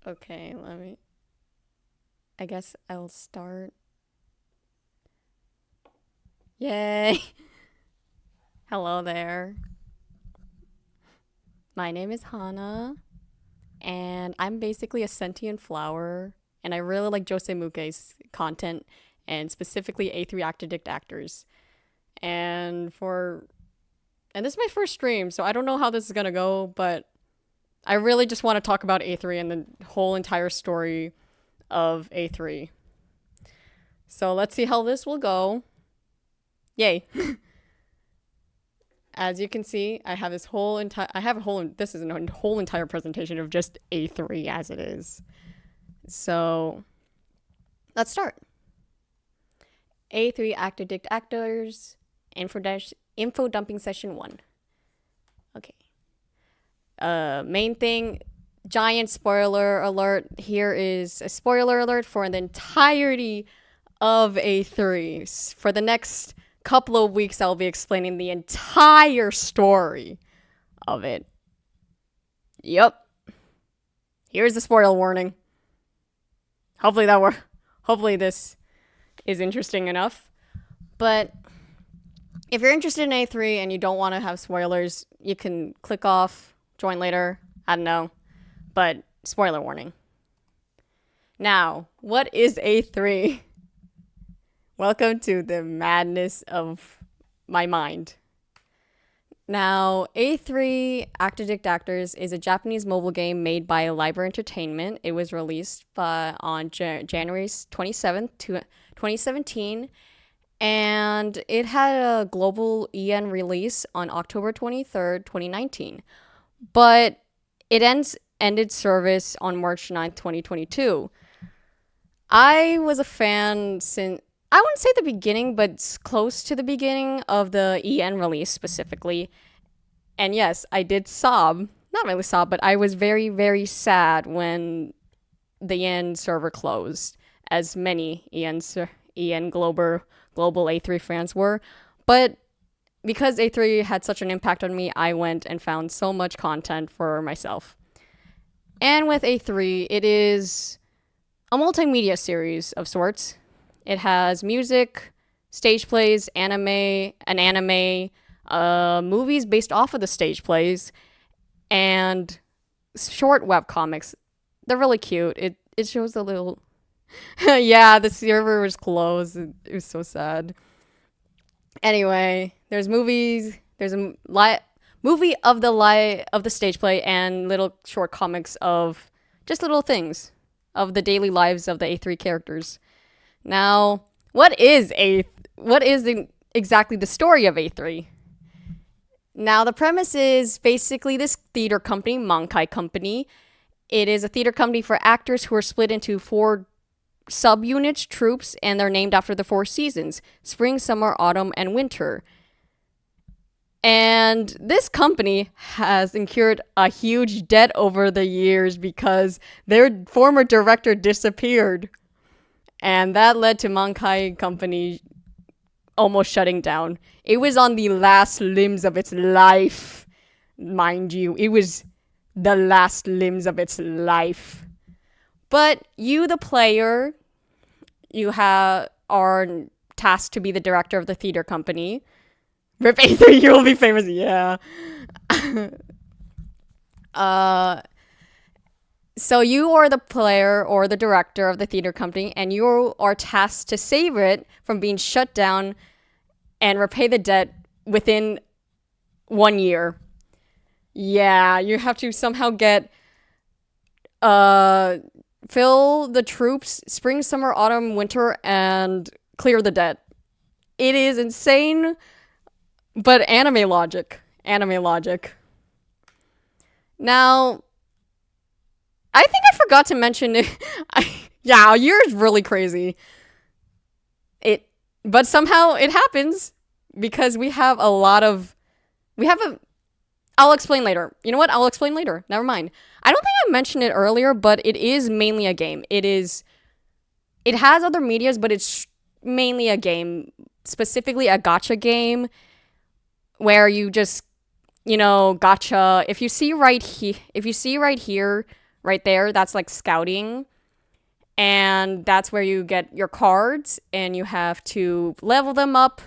Okay, I guess I'll start. Yay! Hello there. My name is Hana, and I'm basically a sentient flower, and I really like Jose Muke's content, and specifically A3 Actidict actors. And for and this is my first stream, so I don't know how this is gonna go, but I really just want to talk about A3 and the whole entire story of A3. So let's see how this will go. Yay! As you can see, I have this is a whole entire presentation of just A3 as it is. So let's start. A3 Actor Dict Actors, info dumping session 1. Okay. Main thing, giant spoiler alert. Here is a spoiler alert for the entirety of A3. For the next couple of weeks, I'll be explaining the entire story of it. Yep. Here's the spoiler warning. Hopefully this is interesting enough. But if you're interested in A3 and you don't want to have spoilers, you can click off, join later. I don't know. But spoiler warning. Now, what is A3? Welcome to the madness of my mind. Now, A3 Actidict Actors is a Japanese mobile game made by Liber Entertainment. It was released on January 27th, 2017, and it had a global EN release on October 23rd, 2019. But it ended service on March 9th, 2022. I was a fan since, I wouldn't say the beginning, but close to the beginning of the EN release specifically. And yes, I did sob. Not really sob, but I was very, very sad when the EN server closed, as many EN global A3 fans were. But because A3 had such an impact on me, I went and found so much content for myself. And with A3, it is a multimedia series of sorts. It has music, stage plays, an anime, movies based off of the stage plays, and short web comics. They're really cute. It shows a little. Yeah, the server was closed. It was so sad. Anyway, there's movies. There's a movie of the stage play and little short comics of just little things of the daily lives of the A3 characters. Now, exactly the story of A3? Now, the premise is basically this theater company, Mankai Company. It is a theater company for actors who are split into 4 subunits, troops, and they're named after the 4 seasons: spring, summer, autumn, and winter. And this company has incurred a huge debt over the years because their former director disappeared. And that led to Mankai Company almost shutting down. It was on the last limbs of its life, mind you. It was the last limbs of its life. But you, the player, are tasked to be the director of the theater company. Rip A3, you will be famous. Yeah. So you are the player or the director of the theater company, and you are tasked to save it from being shut down and repay the debt within 1 year. Yeah, you have to somehow get fill the troops spring, summer, autumn, winter, and clear the debt. It is insane, but anime logic. Anime logic. Now, I think I forgot to mention it. Yeah, yours really crazy. But somehow it happens because we have a. I'll explain later. You know what? I'll explain later. Never mind. I don't think I mentioned it earlier, but it is mainly a game. It has other medias, but it's mainly a game, specifically a gacha game where you just, gotcha. If you see right here, right there. That's like scouting. And that's where you get your cards, and you have to level them up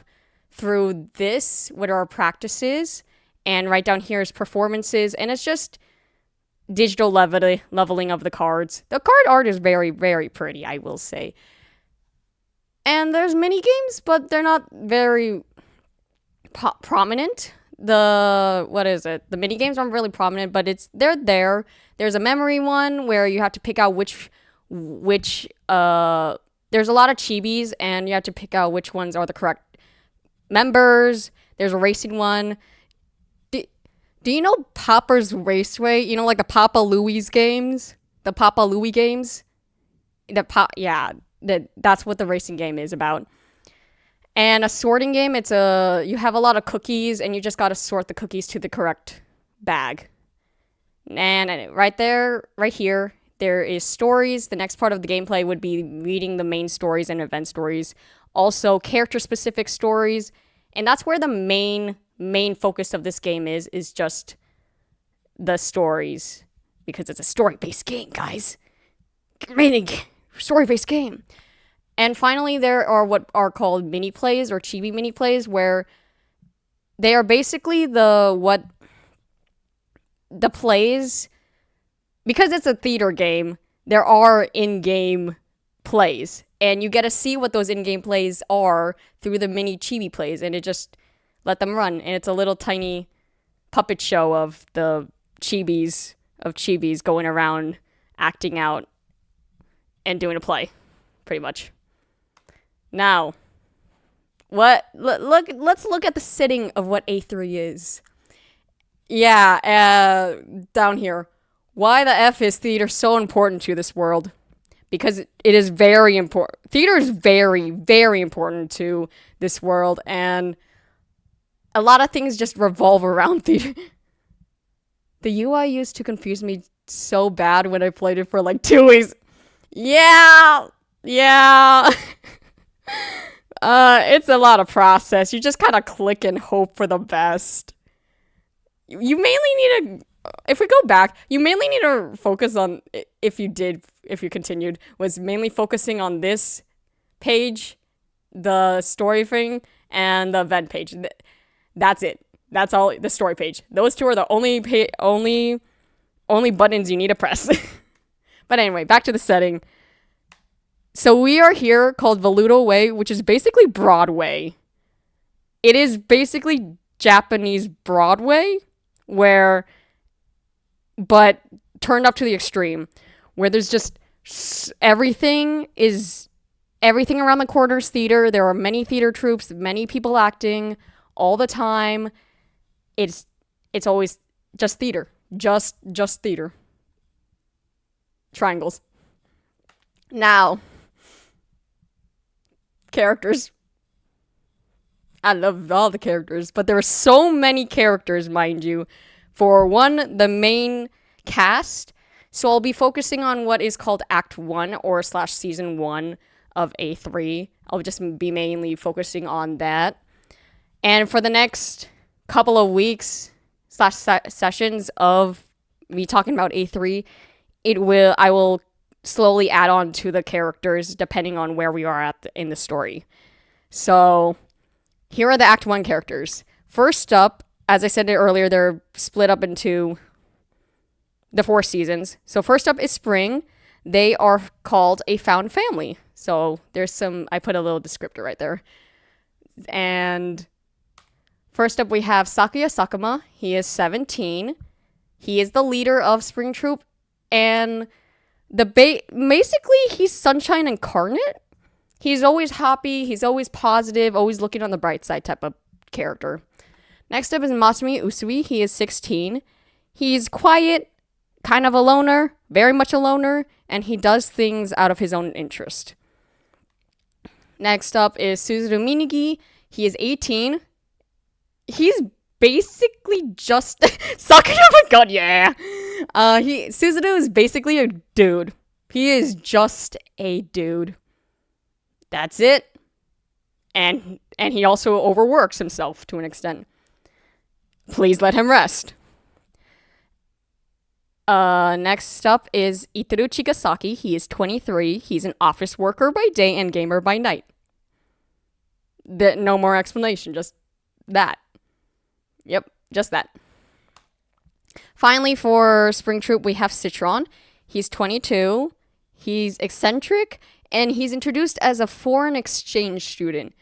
through this, what are practices. And right down here is performances. And it's just digital leveling of the cards. The card art is very, very pretty, I will say. And there's mini games, but they're not very prominent. The mini games aren't really prominent, but they're there. There's a memory one where you have to pick out which there's a lot of chibis, and you have to pick out which ones are the correct members. There's a racing one. Do you know Papa's Raceway? You know, like the Papa Louie's games? The Papa Louie games? That's what the racing game is about. And a sorting game, you have a lot of cookies, and you just gotta sort the cookies to the correct bag. And right here, there is stories. The next part of the gameplay would be reading the main stories and event stories. Also, character-specific stories. And that's where the main focus of this game is just the stories. Because it's a story-based game, guys. Story-based game. And finally, there are what are called mini plays or chibi mini plays, where they are basically the plays. Because it's a theater game, there are in-game plays, and you get to see what those in-game plays are through the mini chibi plays, and it just let them run. And it's a little tiny puppet show of the chibis going around acting out and doing a play, pretty much. Now, let's look at the setting of what A3 is. Yeah, down here. Why the F is theater so important to this world? Because it is very important. Theater is very, very important to this world, and a lot of things just revolve around theater. The UI used to confuse me so bad when I played it for like 2 weeks. Yeah. It's a lot of process. You just kind of click and hope for the best. You mainly need if we go back, you mainly need to focus on, if you continued, was mainly focusing on this page, the story thing, and the event page. That's it. That's all, the story page. Those two are the only buttons you need to press. But anyway, back to the setting. So we are here called Voluto Way, which is basically Broadway. It is basically Japanese Broadway, but turned up to the extreme, where there's just everything around the corners theater. There are many theater troupes, many people acting all the time. It's always just theater, just theater. Triangles. Now, characters. I love all the characters, but there are so many characters, mind you. For one, the main cast. So I'll be focusing on what is called Act 1 or / Season 1 of A3. I'll just be mainly focusing on that. And for the next couple of weeks / sessions of me talking about A3, I will slowly add on to the characters depending on where we are in the story. So here are the Act 1 characters. First up, as I said earlier, they're split up into the 4 seasons. So first up is Spring. They are called a found family. So I put a little descriptor right there. And first up we have Sakuya Sakuma. He is 17. He is the leader of Spring Troop. And basically he's sunshine incarnate. He's always happy. He's always positive. Always looking on the bright side type of character. Next up is Masumi Usui. He is 16. He's quiet, kind of a loner, very much a loner, and he does things out of his own interest. Next up is Suzuru Minigi. He is 18. He's basically just Sakura. Oh my god, yeah. Suzuru is basically a dude. He is just a dude. That's it. And he also overworks himself to an extent. Please let him rest. Next up is Itaru Chigasaki. He is 23. He's an office worker by day and gamer by night. No more explanation, just that. Yep, just that. Finally, for Spring Troop, we have Citron. He's 22. He's eccentric, and he's introduced as a foreign exchange student.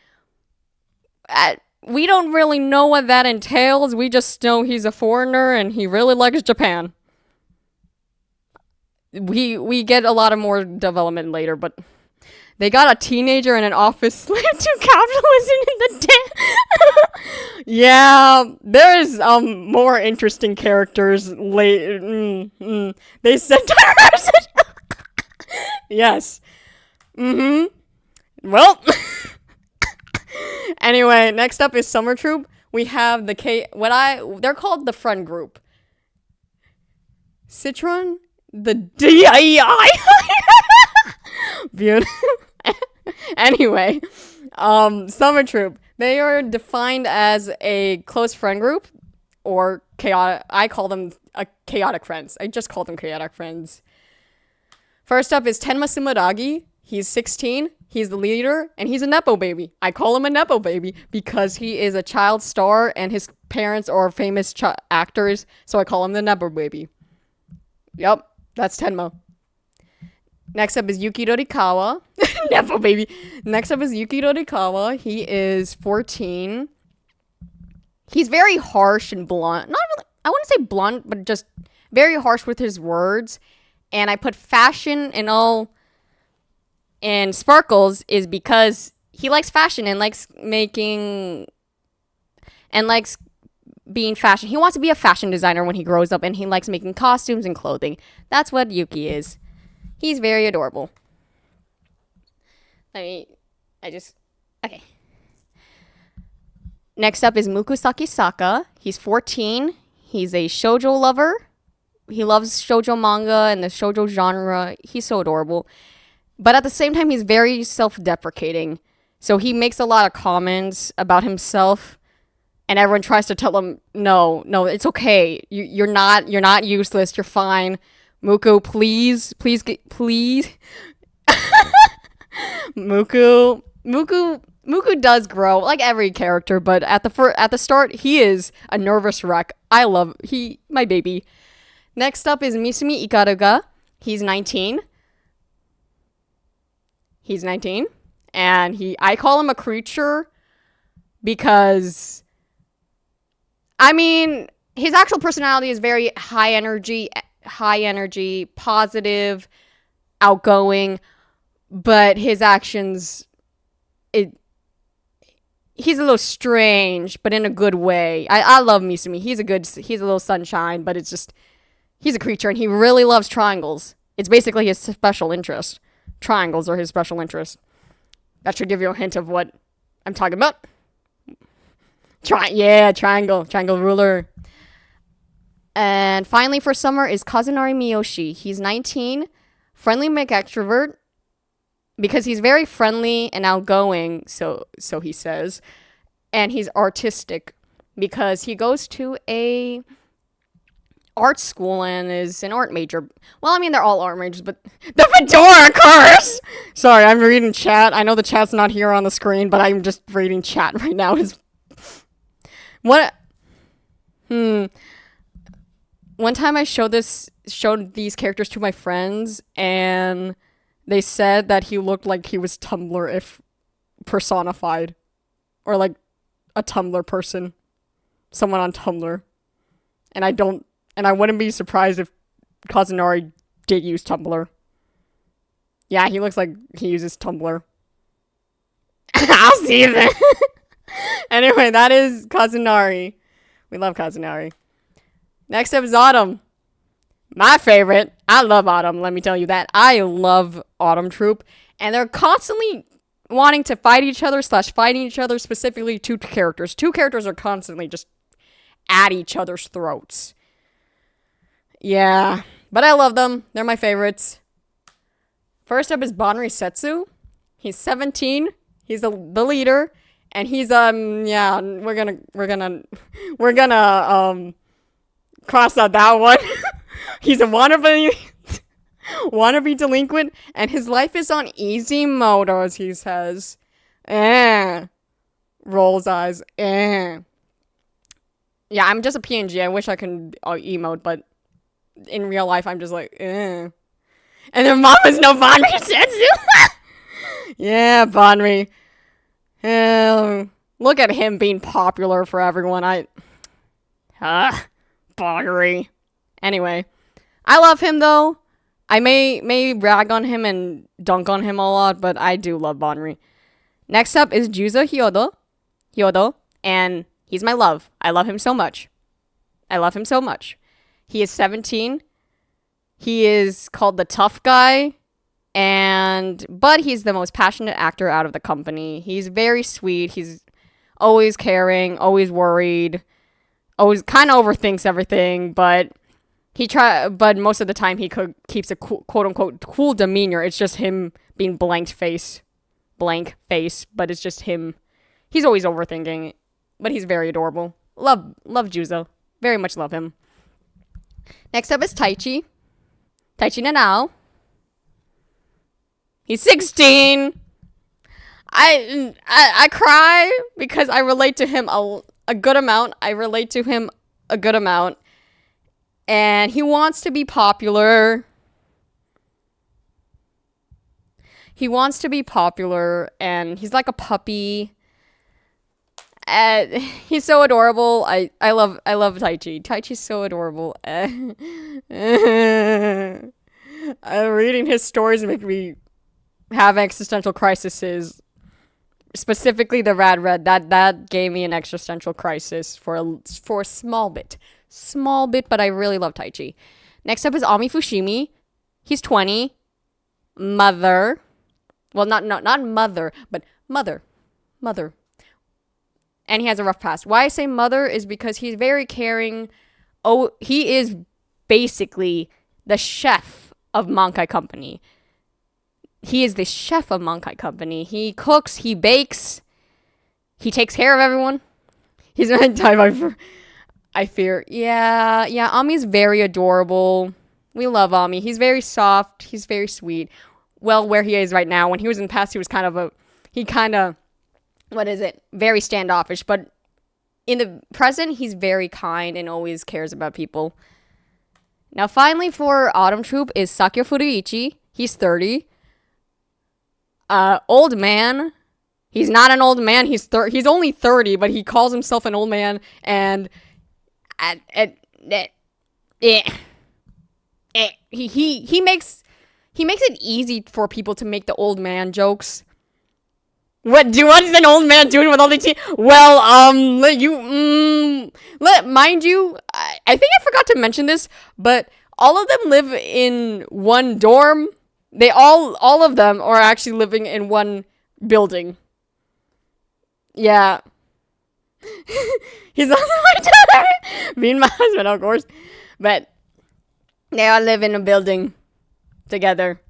We don't really know what that entails. We just know he's a foreigner, and he really likes Japan. We get a lot of more development later, but they got a teenager in an office slave to capitalism in the Yeah, there's more interesting characters late. They said yes. Well, anyway, next up is Summer Troop. We have they're called the friend group. Citron, the DEI. Beautiful. Anyway, Summer Troop. They are defined as a close friend group, or chaotic. I call them chaotic friends. I just call them chaotic friends. First up is Tenma Sumeragi. He's 16. He's the leader, and he's a nepo baby. I call him a nepo baby because he is a child star, and his parents are famous actors, so I call him the nepo baby. Yep, that's Tenma. Next up is Yuki Dorikawa. Nepo baby. Next up is Yuki Dorikawa. He is 14. He's very harsh and blunt. Not really, I wouldn't say blunt, but just very harsh with his words. And I put fashion and sparkles is because he likes fashion and likes being fashion. He wants to be a fashion designer when he grows up, and he likes making costumes and clothing. That's what Yuki is. He's very adorable. Okay. Next up is Mukusaki Saka. He's 14. He's a shoujo lover. He loves shoujo manga and the shoujo genre. He's so adorable. But at the same time, he's very self-deprecating. So he makes a lot of comments about himself, and everyone tries to tell him, no, it's okay. You're not useless. You're fine. Muku, please. Muku does grow like every character, but at the start he is a nervous wreck. My baby. Next up is Misumi Ikaruga. He's 19. And I call him a creature because his actual personality is very high energy, positive, outgoing, but his actions, he's a little strange, but in a good way. I love Misumi. He's a little sunshine, but it's just, he's a creature, and he really loves triangles. It's basically his special interest. Triangles are his special interest. That should give you a hint of what I'm talking about. Triangle ruler. And finally for summer is Kazunari Miyoshi. He's 19, friendly McExtrovert, because he's very friendly and outgoing, so he says. And he's artistic because he goes to a art school and is an art major. Well, they're all art majors, but the fedora curse! Sorry, I'm reading chat. I know the chat's not here on the screen, but I'm just reading chat right now. One time I showed these characters to my friends, and they said that he looked like he was Tumblr if personified. Or like a Tumblr person. Someone on Tumblr. And I wouldn't be surprised if Kazunari did use Tumblr. Yeah, he looks like he uses Tumblr. I'll see you then. Anyway, that is Kazunari. We love Kazunari. Next up is Autumn. My favorite. I love Autumn, let me tell you that. I love Autumn Troop. And they're constantly wanting to fighting each other, specifically two characters. Two characters are constantly just at each other's throats. Yeah, but I love them. They're my favorites. First up is Banri Setsu. He's 17. He's the leader, and he's we're gonna cross out that one. He's a wannabe delinquent, and his life is on easy mode, as he says. Rolls eyes. Yeah, I'm just a PNG. I wish I could emote, but in real life, I'm just like, And their mom is no Banri Sensu. Yeah, Banri. Look at him being popular for everyone. Banri. Anyway, I love him though. I may rag on him and dunk on him a lot, but I do love Banri. Next up is Juzo Hyodo, and he's my love. I love him so much. He is 17. He is called the tough guy, but he's the most passionate actor out of the company. He's very sweet. He's always caring, always worried, always kind of overthinks everything, but but most of the time he keeps a quote unquote cool demeanor. It's just him being blank face, but it's just him. He's always overthinking, but he's very adorable. Love Juzo. Very much love him. Next up is Taichi Nanao. He's 16. I cry because I relate to him a good amount. And he wants to be popular. And he's like a puppy. He's so adorable. I love Taichi. Taichi's so adorable. Reading his stories make me have existential crises. Specifically, the Rad Red. That gave me an existential crisis for a small bit, but I really love Taichi. Next up is Ami Fushimi. He's 20. Mother. Well, not mother, but mother. And he has a rough past. Why I say mother is because he's very caring. Oh, he is basically the chef of Mankai Company. He is the chef of Mankai Company. He cooks, he bakes, he takes care of everyone. He's my type I fear. Yeah, Ami's very adorable. We love Ami. He's very soft. He's very sweet. Well, where he is right now. When he was in the past, he was very standoffish. But in the present, he's very kind and always cares about people. Now, finally, for Autumn Troop is Sakyo Furuichi. He's 30. Old man. He's not an old man. He's only 30, but he calls himself an old man. And he makes it easy for people to make the old man jokes. What is an old man doing with all these Well, mind you, I think I forgot to mention this, but all of them live in one dorm. They all of them are actually living in one building. Yeah. He's also my daughter. Me and my husband, of course. But they all live in a building together.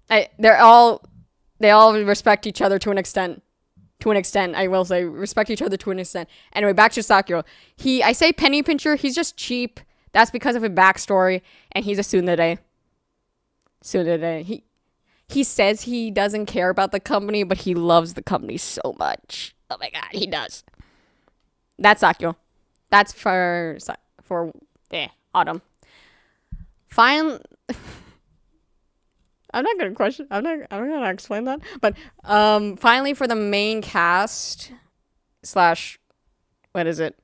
They all respect each other to an extent. I will say, respect each other to an extent. Anyway, back to Sakyo. I say penny pincher, he's just cheap. That's because of a backstory, and he's a tsundere. He says he doesn't care about the company, but he loves the company so much. Oh my god, he does. That's Sakyo. That's for Autumn. Fine. I'm not gonna explain that. But finally for the main cast / what is it?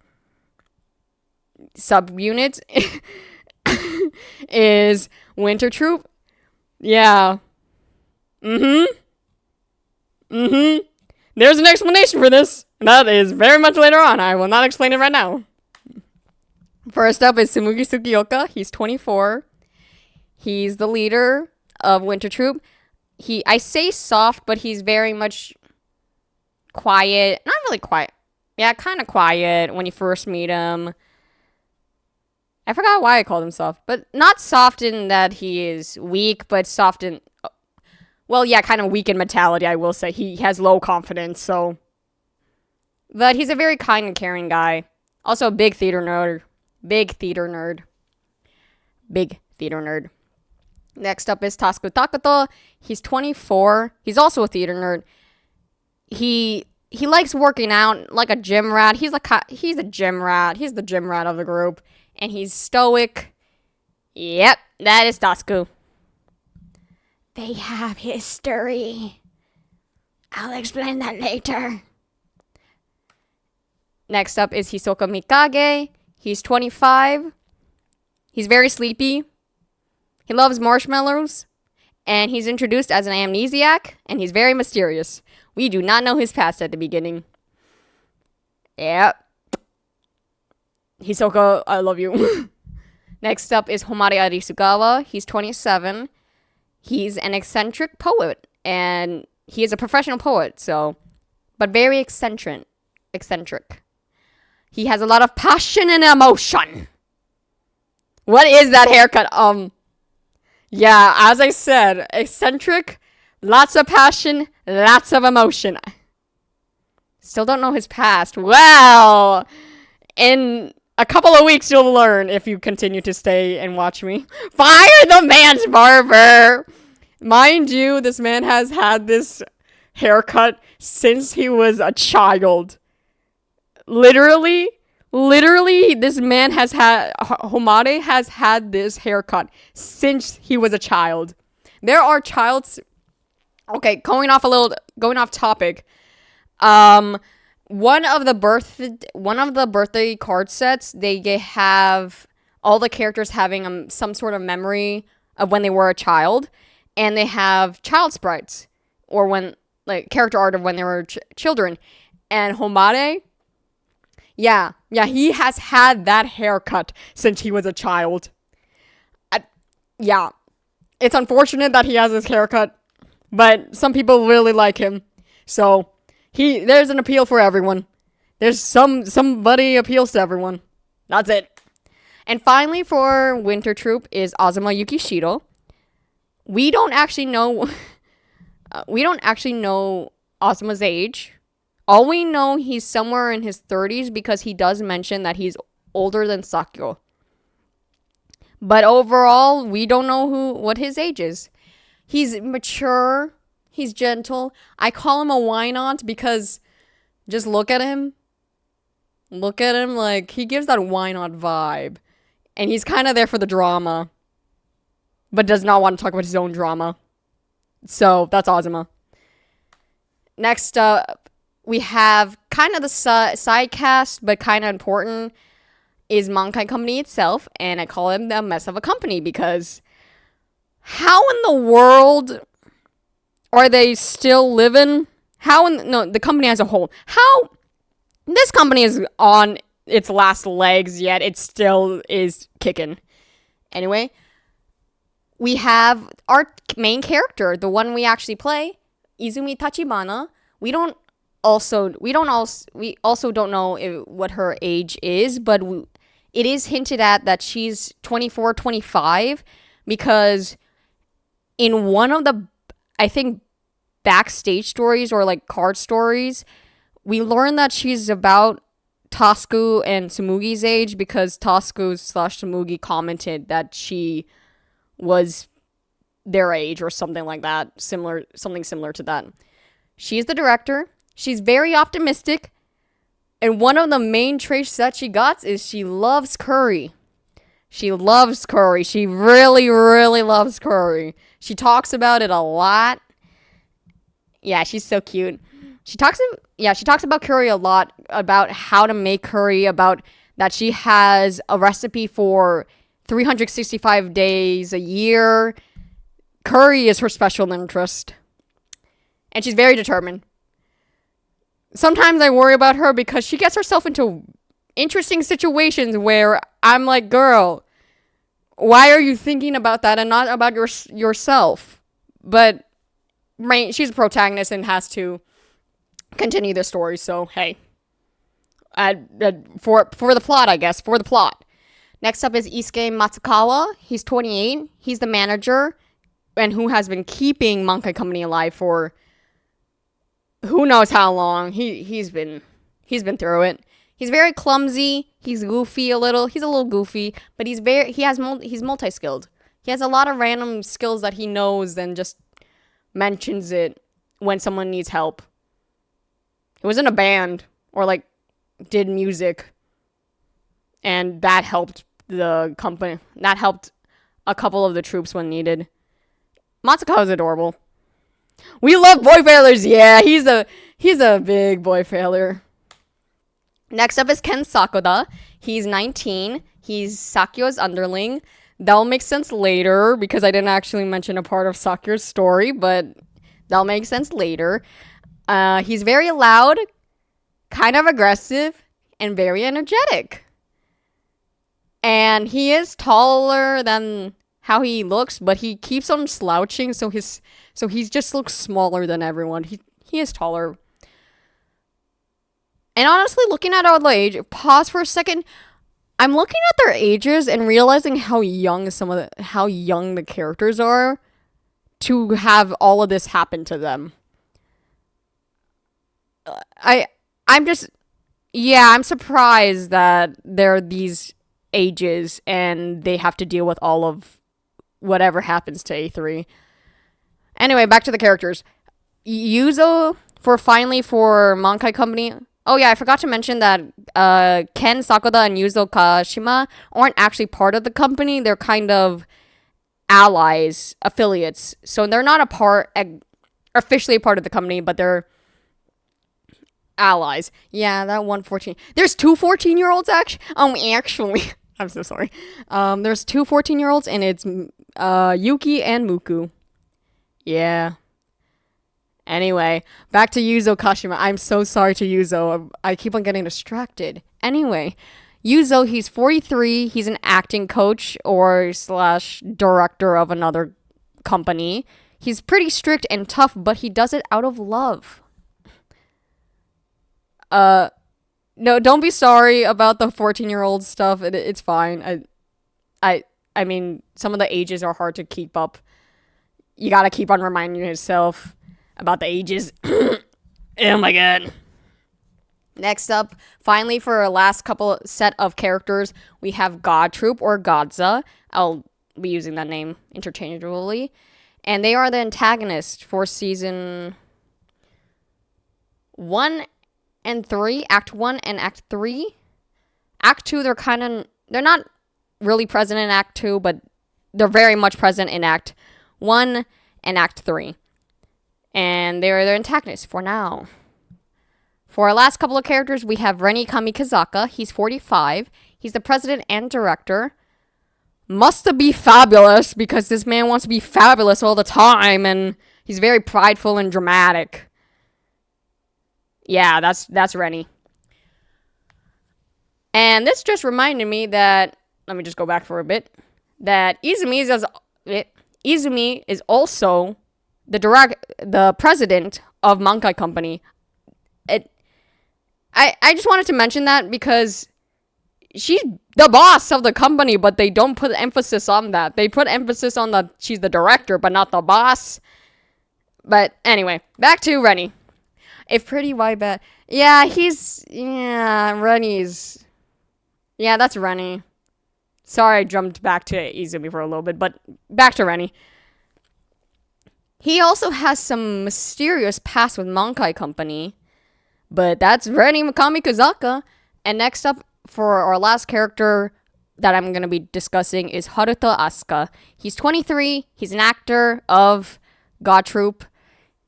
Subunit is Winter Troop. Yeah. There's an explanation for this. That is very much later on. I will not explain it right now. First up is Tsumugi Sugioka. He's 24. He's the leader of Winter Troop. I say soft, but he's very much quiet. Not really quiet. Yeah, kind of quiet when you first meet him. I forgot why I called him soft, but not soft in that he is weak, but soft in, well, yeah, kind of weak in mentality, I will say. He has low confidence, so. But he's a very kind and caring guy. Also a big theater nerd. Big theater nerd. Next up is Tasuku Takato. He's 24. He's also a theater nerd. He likes working out like a gym rat. He's a gym rat. He's the gym rat of the group. And he's stoic. Yep, that is Tasuku. They have history. I'll explain that later. Next up is Hisoka Mikage. He's 25. He's very sleepy. He loves marshmallows. And he's introduced as an amnesiac. And he's very mysterious. We do not know his past at the beginning. Yep. Hisoka, I love you. Next up is Homare Arisugawa. He's 27. He's an eccentric poet. And he is a professional poet, but very eccentric. He has a lot of passion and emotion. What is that haircut? Yeah, as I said, eccentric, lots of passion, lots of emotion. Still don't know his past. Well, in a couple of weeks you'll learn if you continue to stay and watch me. Fire the man's barber! Mind you, this man has had this haircut since he was a child. Literally, this man has had, Homare has had this haircut since he was a child. There are okay, going off topic. One of the birthday card sets, they have all the characters having some sort of memory of when they were a child, and they have child sprites, or character art of when they were children. And Homare, yeah, he has had that haircut since he was a child. Yeah, it's unfortunate that he has this haircut, but some people really like him. So, there's an appeal for everyone. There's somebody appeals to everyone. That's it. And finally, for Winter Troop is Azuma Yukishiro. We don't actually know Azuma's age. All we know, he's somewhere in his 30s because he does mention that he's older than Sakyo. But overall, we don't know what his age is. He's mature. He's gentle. I call him a why-not because just look at him. Look at him, like, he gives that why-not vibe. And he's kind of there for the drama. But does not want to talk about his own drama. So, that's Azuma. Next up, we have kind of the side cast, but kind of important, is Mankai Company itself. And I call him the mess of a company because how in the world are they still living? The company as a whole. How this company is on its last legs, yet it still is kicking. Anyway, we have our main character, the one we actually play, Izumi Tachibana. We also don't know what her age is, but it is hinted at that she's 24, 25, because in one of the, I think, backstage stories or like card stories, we learn that she's about Tasuku and Tsumugi's age, because Tasuku/Tsumugi commented that she was their age or something like that, something similar to that. She's the director. She's very optimistic, and one of the main traits that she got is she loves curry. She loves curry. She really, really loves curry. She talks about it a lot. Yeah, she's so cute. She talks about curry a lot, about how to make curry, about that she has a recipe for 365 days a year. Curry is her special interest. And she's very determined. Sometimes I worry about her because she gets herself into interesting situations where I'm like, girl, why are you thinking about that and not about yourself? But she's a protagonist and has to continue the story, so hey. For the plot, I guess. For the plot. Next up is Isuke Matsukawa. He's 28. He's the manager and who has been keeping Mankai Company alive for who knows how long. He's been through it. He's very clumsy. He's goofy a little. He's a little goofy, but he's multi-skilled. He has a lot of random skills that he knows and just mentions it when someone needs help. He was in a band or like did music, and that helped the company. That helped a couple of the troops when needed. Matsuko is adorable. We love boy failures. Yeah, he's a big boy failure. Next up is Ken Sakuda. He's 19. He's Sakyo's underling. That'll make sense later because I didn't actually mention a part of Sakyo's story, but that'll make sense later. He's very loud, kind of aggressive, and very energetic. And he is taller than how he looks, but he keeps on slouching, so he just looks smaller than everyone. He is taller. And honestly, looking at all the age, pause for a second. I'm looking at their ages and realizing how young the characters are to have all of this happen to them. I'm surprised that they're these ages and they have to deal with all of whatever happens to A3. Anyway, back to the characters. Yuzo for Mankai Company. Oh yeah, I forgot to mention that Ken Sakuda and Yuzo Kashima aren't actually part of the company. They're kind of allies, affiliates. So they're not officially a part of the company, but they're allies. Yeah, that 114. There's two 14-year-olds actually. I'm so sorry. There's two 14-year-olds and it's Yuki and Muku. Yeah. Anyway, back to Yuzo Kashima. I'm so sorry to Yuzo. I keep on getting distracted. Anyway, Yuzo, he's 43. He's an acting coach or / director of another company. He's pretty strict and tough, but he does it out of love. No, don't be sorry about the 14-year-old stuff. It's fine. I mean, some of the ages are hard to keep up. You gotta keep on reminding yourself about the ages. Oh my god. Next up, finally for our last couple set of characters, we have God Troop or Godza. I'll be using that name interchangeably. And they are the antagonist for season 1 and 3, Act 1 and Act 3. Act 2, they're not really present in Act 2, but they're very much present in Act 1 and Act 3. And they're the antagonists for now. For our last couple of characters, we have Reni Kamikazaka. He's 45. He's the president and director. Must be fabulous because this man wants to be fabulous all the time, and he's very prideful and dramatic. Yeah, that's Reni. And this just reminded me that, let me just go back for a bit, that Izumi is also the president of Mankai Company. I just wanted to mention that because she's the boss of the company, but they don't put emphasis on that. They put emphasis on that she's the director, but not the boss. But anyway, back to Reni. If Pretty White Bat. Yeah, Reni's. Yeah, that's Reni. Sorry, I jumped back to Izumi for a little bit, but back to Reni. He also has some mysterious past with Mankai Company, but that's Reni Kamikazaka. And next up, for our last character that I'm going to be discussing is Haruto Asuka. He's 23. He's an actor of God Troop.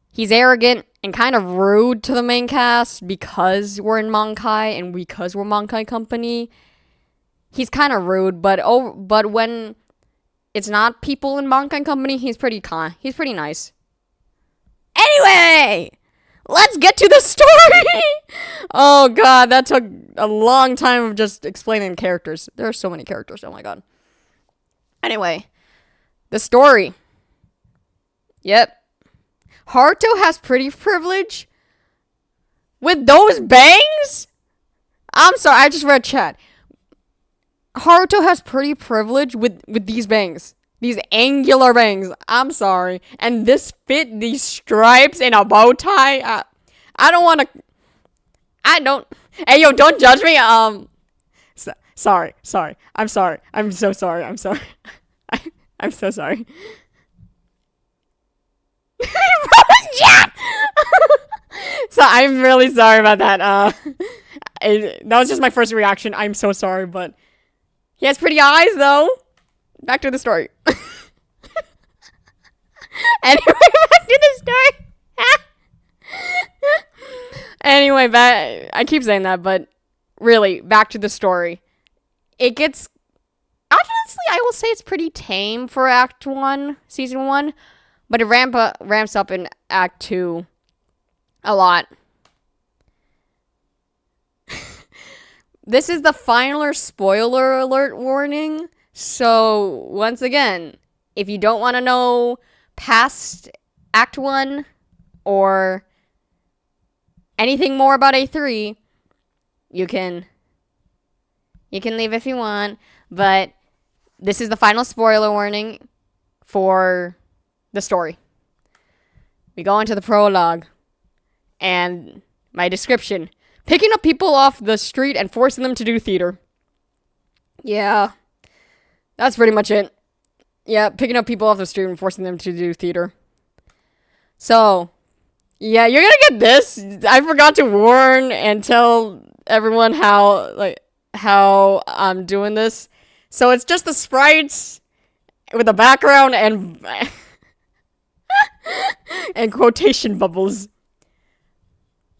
He's arrogant and kind of rude to the main cast because we're in Mankai and because we're Mankai Company. He's kind of rude, but when it's not people in Mankai Company, he's pretty nice. Anyway, let's get to the story. Oh god, that took a long time of just explaining characters. There are so many characters. Oh my god. Anyway, the story. Yep. Haruto has pretty privilege with those bangs? I'm sorry, I just read chat. Haruto has pretty privilege with these bangs. These angular bangs. I'm sorry. And this fit, these stripes and a bow tie. I don't want to. Hey, yo, don't judge me. Sorry. I'm sorry. I'm so sorry. I'm sorry. I'm so sorry. Yeah! So I'm really sorry about that. That was just my first reaction. I'm so sorry, but he has pretty eyes, though. Back to the story. Anyway, back to the story. Anyway, I keep saying that, but really, back to the story. It gets, honestly, I will say it's pretty tame for Act 1, Season 1, but it ramps up in Act 2 a lot. This is the final spoiler alert warning. So, once again, if you don't want to know past Act 1 or anything more about A3, you can leave if you want, but this is the final spoiler warning for the story. We go into the prologue and my description. Picking up people off the street and forcing them to do theater. Yeah. That's pretty much it. Yeah, picking up people off the street and forcing them to do theater. So, yeah, you're gonna get this. I forgot to warn and tell everyone how I'm doing this. So it's just the sprites with a background and and quotation bubbles.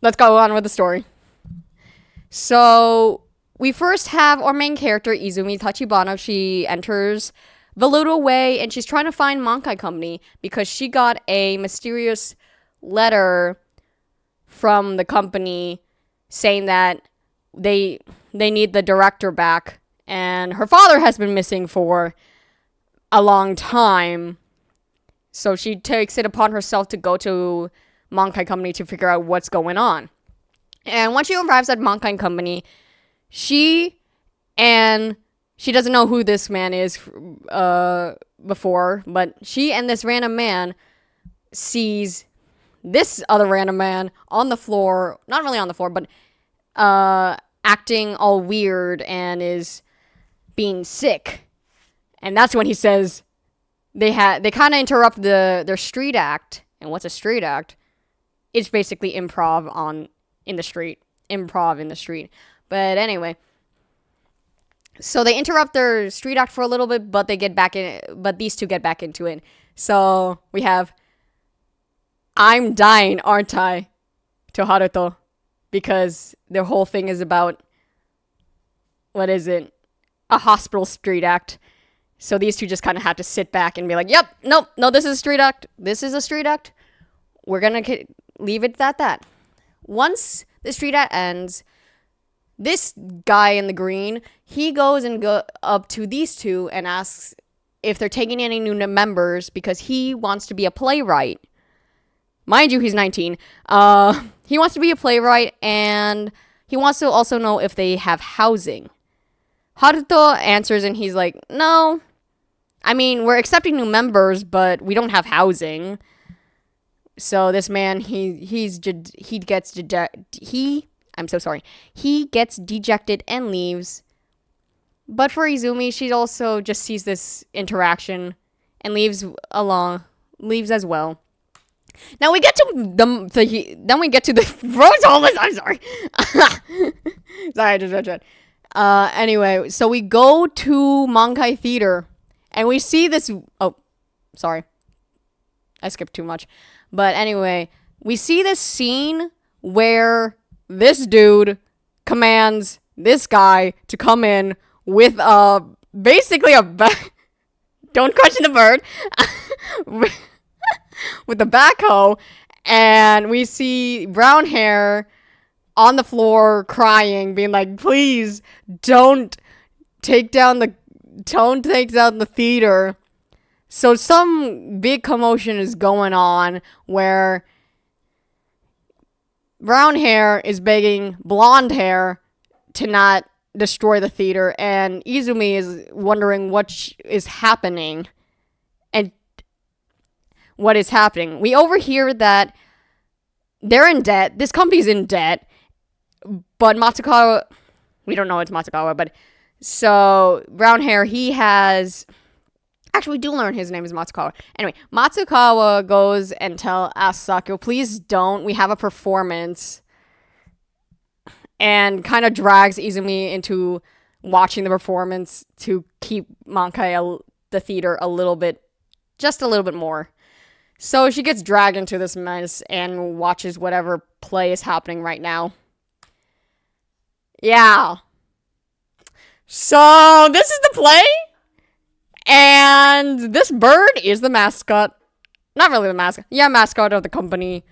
Let's go on with the story. So, we first have our main character, Izumi Tachibana. She enters the little way, and she's trying to find Mankai Company because she got a mysterious letter from the company saying that they need the director back, and her father has been missing for a long time. So she takes it upon herself to go to Mankai Company to figure out what's going on. And once she arrives at Mankai Company, she doesn't know who this man is before, but she and this random man sees this other random man on the floor, not really on the floor, but acting all weird and is being sick. And that's when he says they kind of interrupt their street act. And what's a street act? It's basically improv in the street. But anyway, so they interrupt their street act for a little bit, but these two get back into it. So we have, I'm dying, aren't I? To Haruto. Because their whole thing is about, what is it? A hospital street act. So these two just kind of have to sit back and be like, yep, no, this is a street act. This is a street act. We're going to leave it at that. Once the street act ends, this guy in the green, he goes up to these two and asks if they're taking any new members because he wants to be a playwright. Mind you, he's 19. He wants to be a playwright, and he wants to also know if they have housing. Haruto answers, and he's like, no. I mean, we're accepting new members, but we don't have housing. So this man, he gets dejected and leaves. But for Izumi, she also just sees this interaction and leaves as well. Now we get to the Rose Homeless. I'm sorry. Sorry, I just read it. Anyway, so we go to Mankai Theater, and we see this. Oh, sorry, I skipped too much. But anyway, we see this scene where this dude commands this guy to come in with basically a don't question the bird. With the backhoe, and we see brown hair on the floor crying, being like, please don't take down the theater. So some big commotion is going on where brown hair is begging blonde hair to not destroy the theater, and Izumi is wondering what is happening. And what is happening? We overhear that they're in debt. This company's in debt. But Matsukawa, we don't know it's Matsukawa, but So brown hair. He has. Actually, we do learn his name is Matsukawa. Anyway, Matsukawa goes and asks Sakyo, please don't. We have a performance. And kind of drags Izumi into watching the performance to keep Mankai, the theater, just a little bit more. So she gets dragged into this mess and watches whatever play is happening right now. Yeah. So this is the play, and this bird is the mascot. Not really the mascot. Yeah, mascot of the company,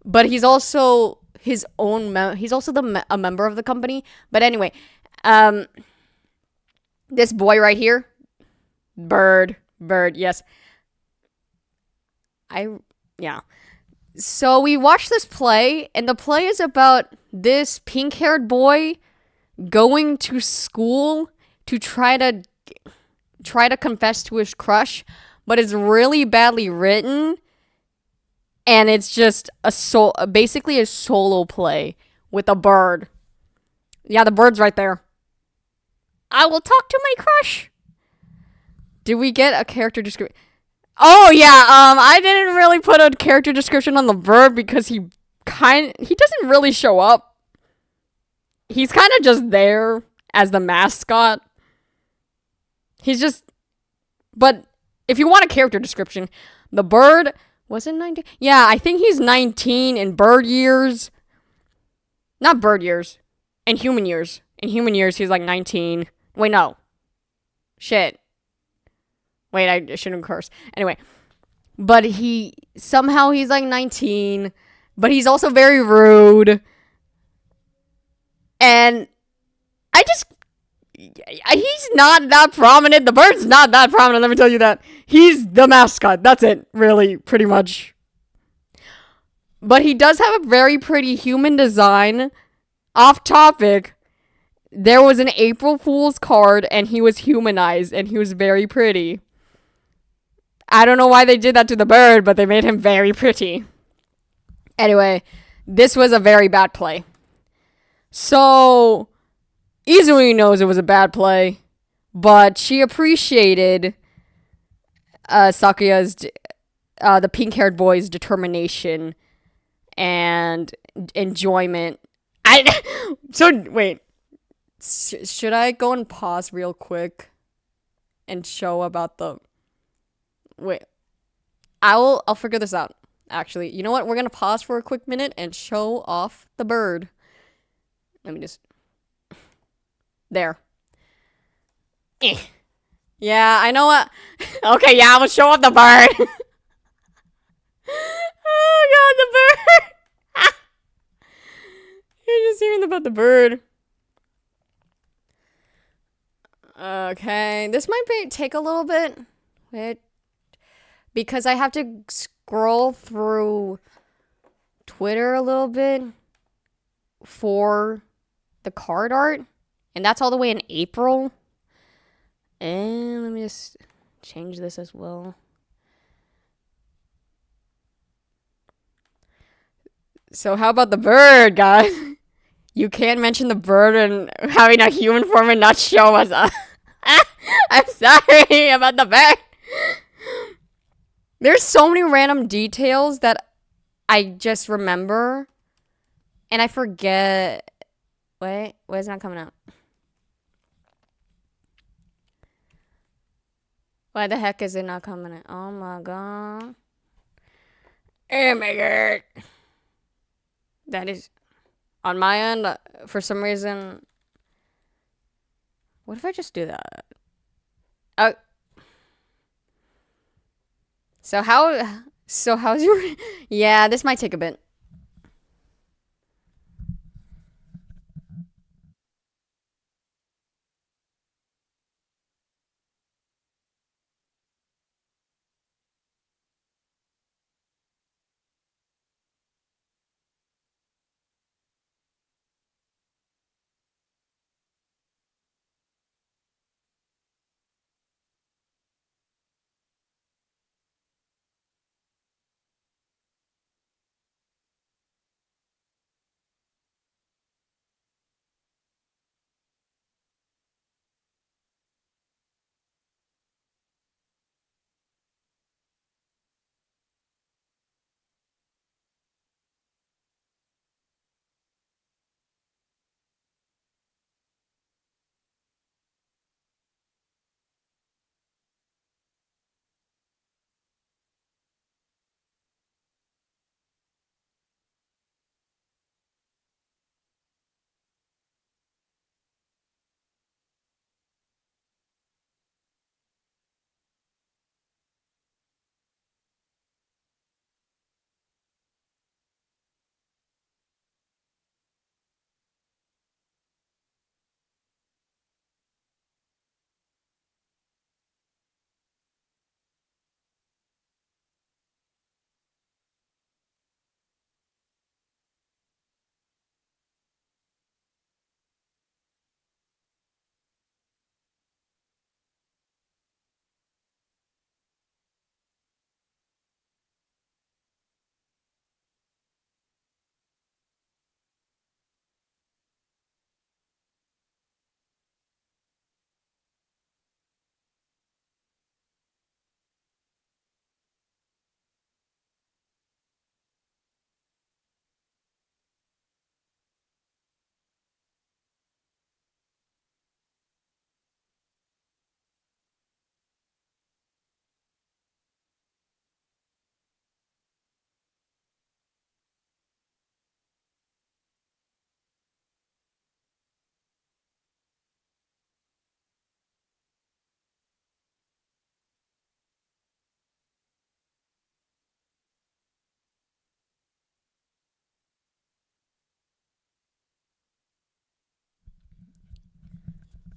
but he's also his own. He's also a member of the company. But anyway, um, this boy right here, bird. Yes, yeah. So we watched this play, and the play is about this pink-haired boy going to school to try to confess to his crush, but it's really badly written, and it's just basically a solo play with a bird. Yeah, the bird's right there. I will talk to my crush. Did we get a character description? Oh yeah, I didn't really put a character description on the bird because he doesn't really show up. He's kind of just there as the mascot. He's just, but if you want a character description, the bird was it 19? Yeah, I think he's 19 in bird years. Not bird years, in human years. In human years, he's like 19. Wait, no. Shit. Wait, I shouldn't curse. Anyway, but he's like 19, but he's also very rude. And he's not that prominent. The bird's not that prominent, let me tell you that. He's the mascot. That's it, really, pretty much. But he does have a very pretty human design. Off topic, there was an April Fool's card, and he was humanized, and he was very pretty. I don't know why they did that to the bird, but they made him very pretty. Anyway, this was a very bad play. So, Izumi knows it was a bad play, but she appreciated Sakuya's, the pink-haired boy's determination and enjoyment. Wait. Should I go and pause real quick and show about the... Wait. I'll figure this out, actually. You know what? We're gonna pause for a quick minute and show off the bird. Let me just... There. Yeah, I know what... Okay, yeah, I will show off the bird. Oh god, the bird! You're just hearing about the bird. Okay, this might take a little bit. Wait. Because I have to scroll through Twitter a little bit for the card art. And that's all the way in April. And let me just change this as well. So how about the bird, guys? You can't mention the bird and having a human form and not show us. I'm sorry about the bird. There's so many random details that I just remember. And I forget. Wait, why is it not coming out? Why the heck is it not coming out? Oh my god. Oh my god. That is... On my end, for some reason... What if I just do that? Oh. So how's your... Yeah, this might take a bit.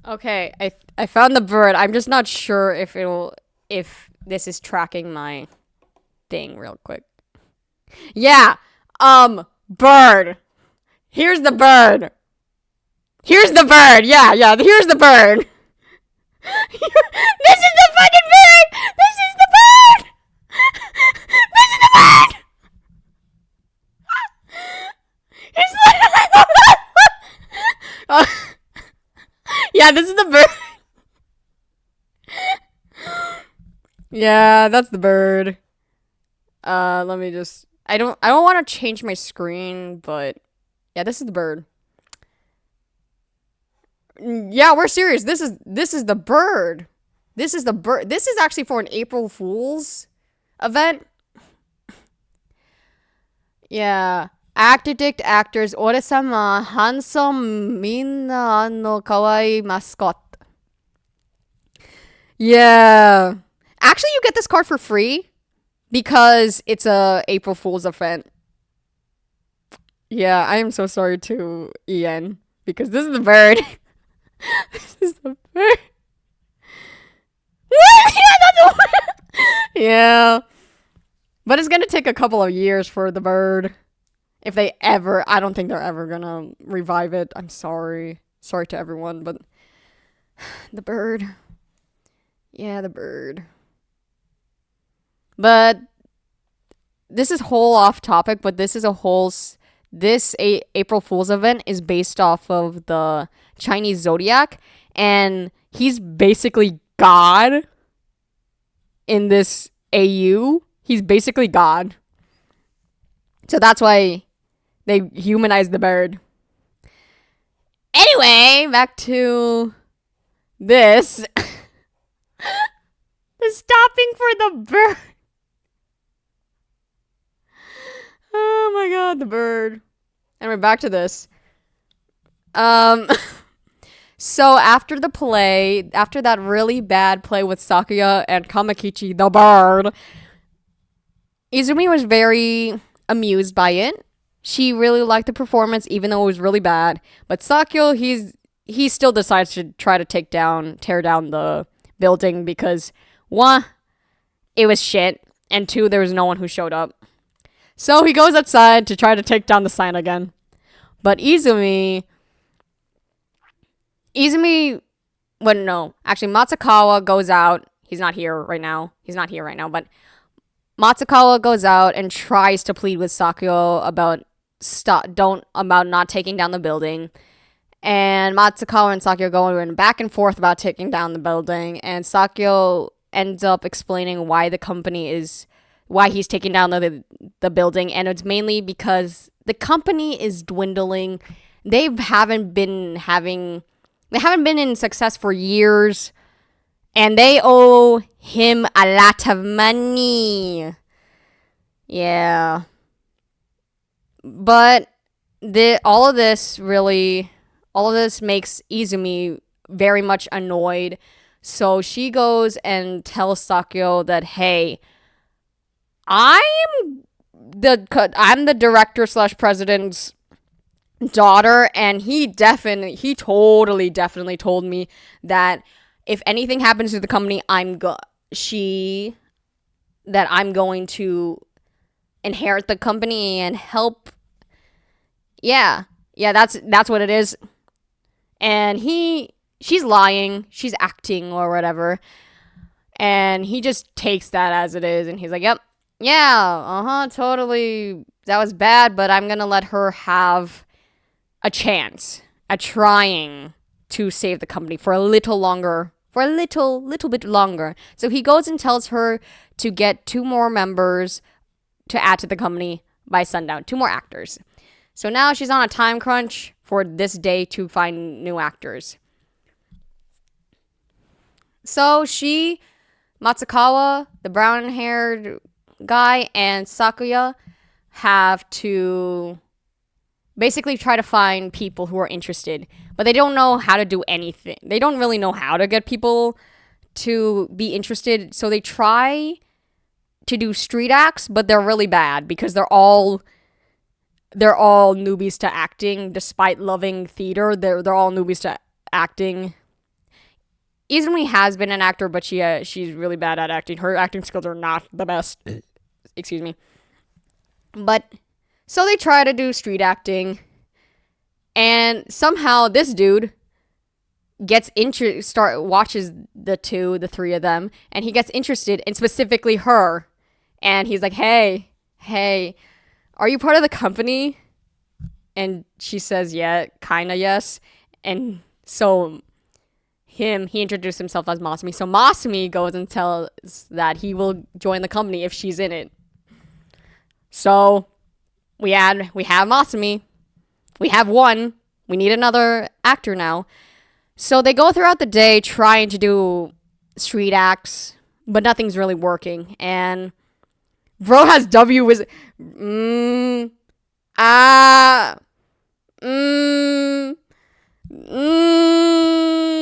Okay, I found the bird. I'm just not sure if this is tracking my thing real quick. Yeah. Bird. Here's the bird. Here's the bird. Yeah, here's the bird. This is the fucking bird. This is the bird. This is the bird. It's uh, yeah, this is the bird. Yeah, that's the bird. Let me just. I don't want to change my screen, but yeah, this is the bird. Yeah, we're serious. This is the bird. This is the bird. This is actually for an April Fool's event. Yeah. Addict actors 俺様 handsome みんなの可愛い mascot. Yeah. Actually, you get this card for free because it's a April Fool's event. Yeah, I am so sorry to Ian because this is the bird. This is the bird. What? Yeah, that's a yeah. But it's gonna take a couple of years for the bird. If they ever, I don't think they're ever gonna revive it. I'm sorry. Sorry to everyone, but the bird. Yeah, the bird. But this is whole off topic, but this is a whole. This April Fool's event is based off of the Chinese zodiac, and he's basically God in this AU. He's basically God. So that's why they humanized the bird. Anyway, back to this. The stopping for the bird. Oh my god, the bird. Anyway, back to this. So after the play, after that really bad play with Sakuya and Kamakichi, the bird, Izumi was very amused by it. She really liked the performance, even though it was really bad. But Sakuya, he still decides to try to tear down the building because one, it was shit, and two, there was no one who showed up. So he goes outside to try to take down the sign again. But Izumi, well, no, actually Matsukawa goes out. He's not here right now, but Matsukawa goes out and tries to plead with Sakuya about not taking down the building. And Matsukawa and Sakuya going back and forth about taking down the building, and Sakuya ends up explaining why he's taking down the building, and it's mainly because the company is dwindling. They haven't been in success for years, and they owe him a lot of money. Yeah. But all of this makes Izumi very much annoyed. So she goes and tells Sakuya that, hey, I'm the director / president's daughter, and he totally told me that if anything happens to the company, I'm going to inherit the company and help. Yeah, that's what it is. And she's lying, she's acting or whatever, and he just takes that as it is, and he's like, yep, yeah, totally, that was bad, but I'm gonna let her have a chance at trying to save the company for a little bit longer. So he goes and tells her to get 2 more members to add to the company by sundown, 2 more actors. So now she's on a time crunch for this day to find new actors. So Matsukawa, the brown-haired guy, and Sakuya have to basically try to find people who are interested, but they don't know how to do anything. They don't really know how to get people to be interested, so they try to do street acts, but they're really bad because they're all newbies to acting. Despite loving theater, they're all newbies to acting. Izumi has been an actor, but she's really bad at acting. Her acting skills are not the best. Excuse me. But so they try to do street acting, and somehow this dude watches the three of them, and he gets interested in specifically her, and he's like, hey, are you part of the company? And she says, yeah, kinda yes. And so he introduced himself as Masumi. So Masumi goes and tells that he will join the company if she's in it. So we have Masumi. We have one. We need another actor now. So they go throughout the day trying to do street acts, but nothing's really working. And bro has W with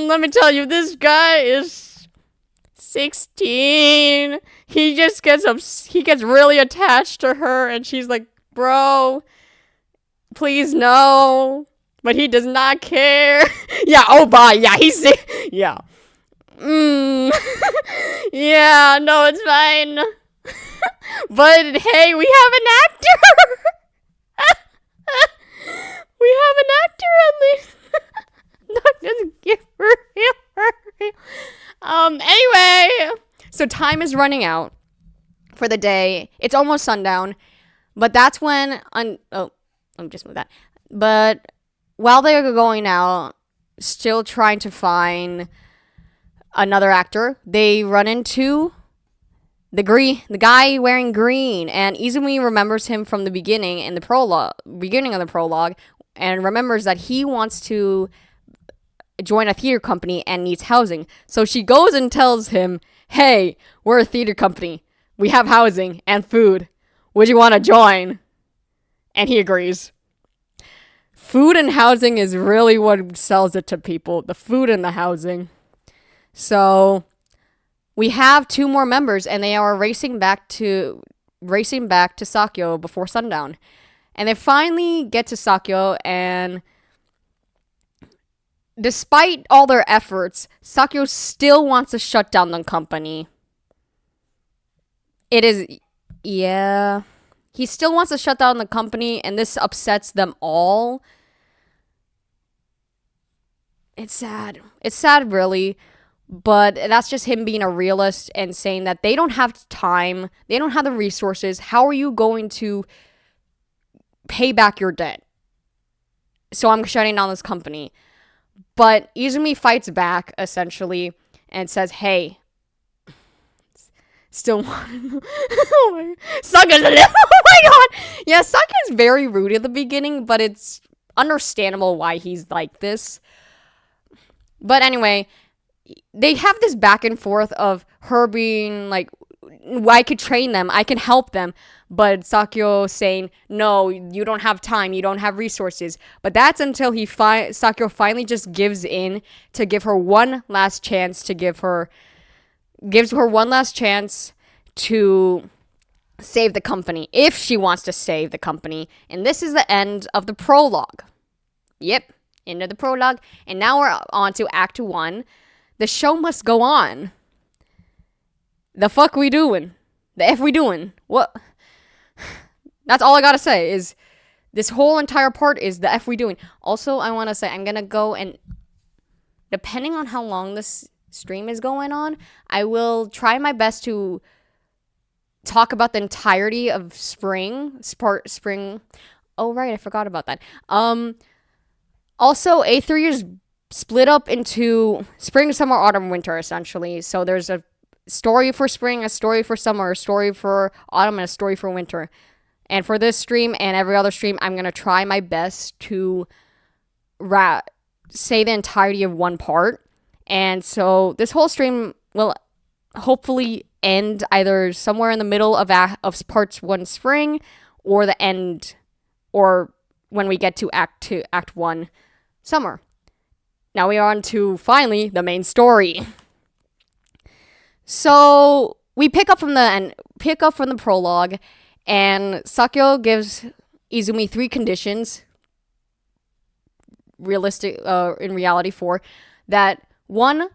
let me tell you, this guy is 16. He gets really attached to her, and she's like, bro, please no. But he does not care. Yeah, oh bye. Yeah, yeah. Yeah, no, it's fine. But hey, we have an actor. We have an actor at least. Not just give her. Anyway, so time is running out for the day. It's almost sundown, but that's when let me just move that. But while they're going out, still trying to find another actor, they run into the guy wearing green, and Izumi remembers him from the beginning of the prologue, and remembers that he wants to join a theater company and needs housing. So she goes and tells him, hey, we're a theater company. We have housing and food. Would you want to join? And he agrees. Food and housing is really what sells it to people. The food and the housing. So we have two more members, and they are racing back to Sakyo before sundown. And they finally get to Sakyo, and despite all their efforts, Sakyo still wants to shut down the company. He still wants to shut down the company, and this upsets them all. It's sad. It's sad, really. But that's just him being a realist and saying that they don't have time, they don't have the resources. How are you going to pay back your debt? So I'm shutting down this company. But Izumi fights back, essentially, and says, hey, still want Saka's oh my god! Yeah, Saka's very rude at the beginning, but it's understandable why he's like this. But anyway, they have this back and forth of her being like, I could train them, I can help them, but Sakyo saying, no, you don't have time, you don't have resources. But that's until Sakyo finally just gives in to give her one last chance to save the company, if she wants to save the company. And this is the end of the prologue. Yep, end of the prologue. And now we're on to Act 1. The show must go on. The fuck we doing? The F we doing? What? That's all I gotta say is this whole entire part is the F we doing. Also, I want to say I'm gonna go and, depending on how long this stream is going on, I will try my best to talk about the entirety of spring. Oh, right, I forgot about that. Also, A3 is split up into spring, summer, autumn, winter, essentially. So there's a story for spring, a story for summer, a story for autumn, and a story for winter. And for this stream and every other stream, I'm going to try my best to say the entirety of one part. And so this whole stream will hopefully end either somewhere in the middle of parts 1 spring, or the end, or when we get to Act 1 summer. Now we are on to, finally, the main story. So we pick up from the prologue, and Sakyo gives Izumi 3 conditions, in reality 4, that One,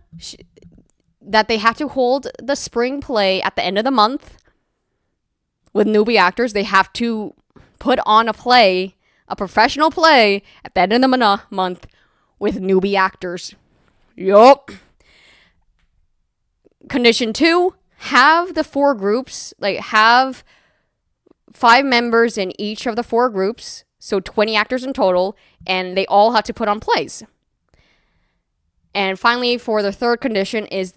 that they have to hold the spring play at the end of the month with newbie actors. They have to put on a play, a professional play, at the end of the month with newbie actors. Yup. Condition 2, have the 4 groups, have 5 members in each of the 4 groups, so 20 actors in total, and they all have to put on plays. And finally, for the third condition is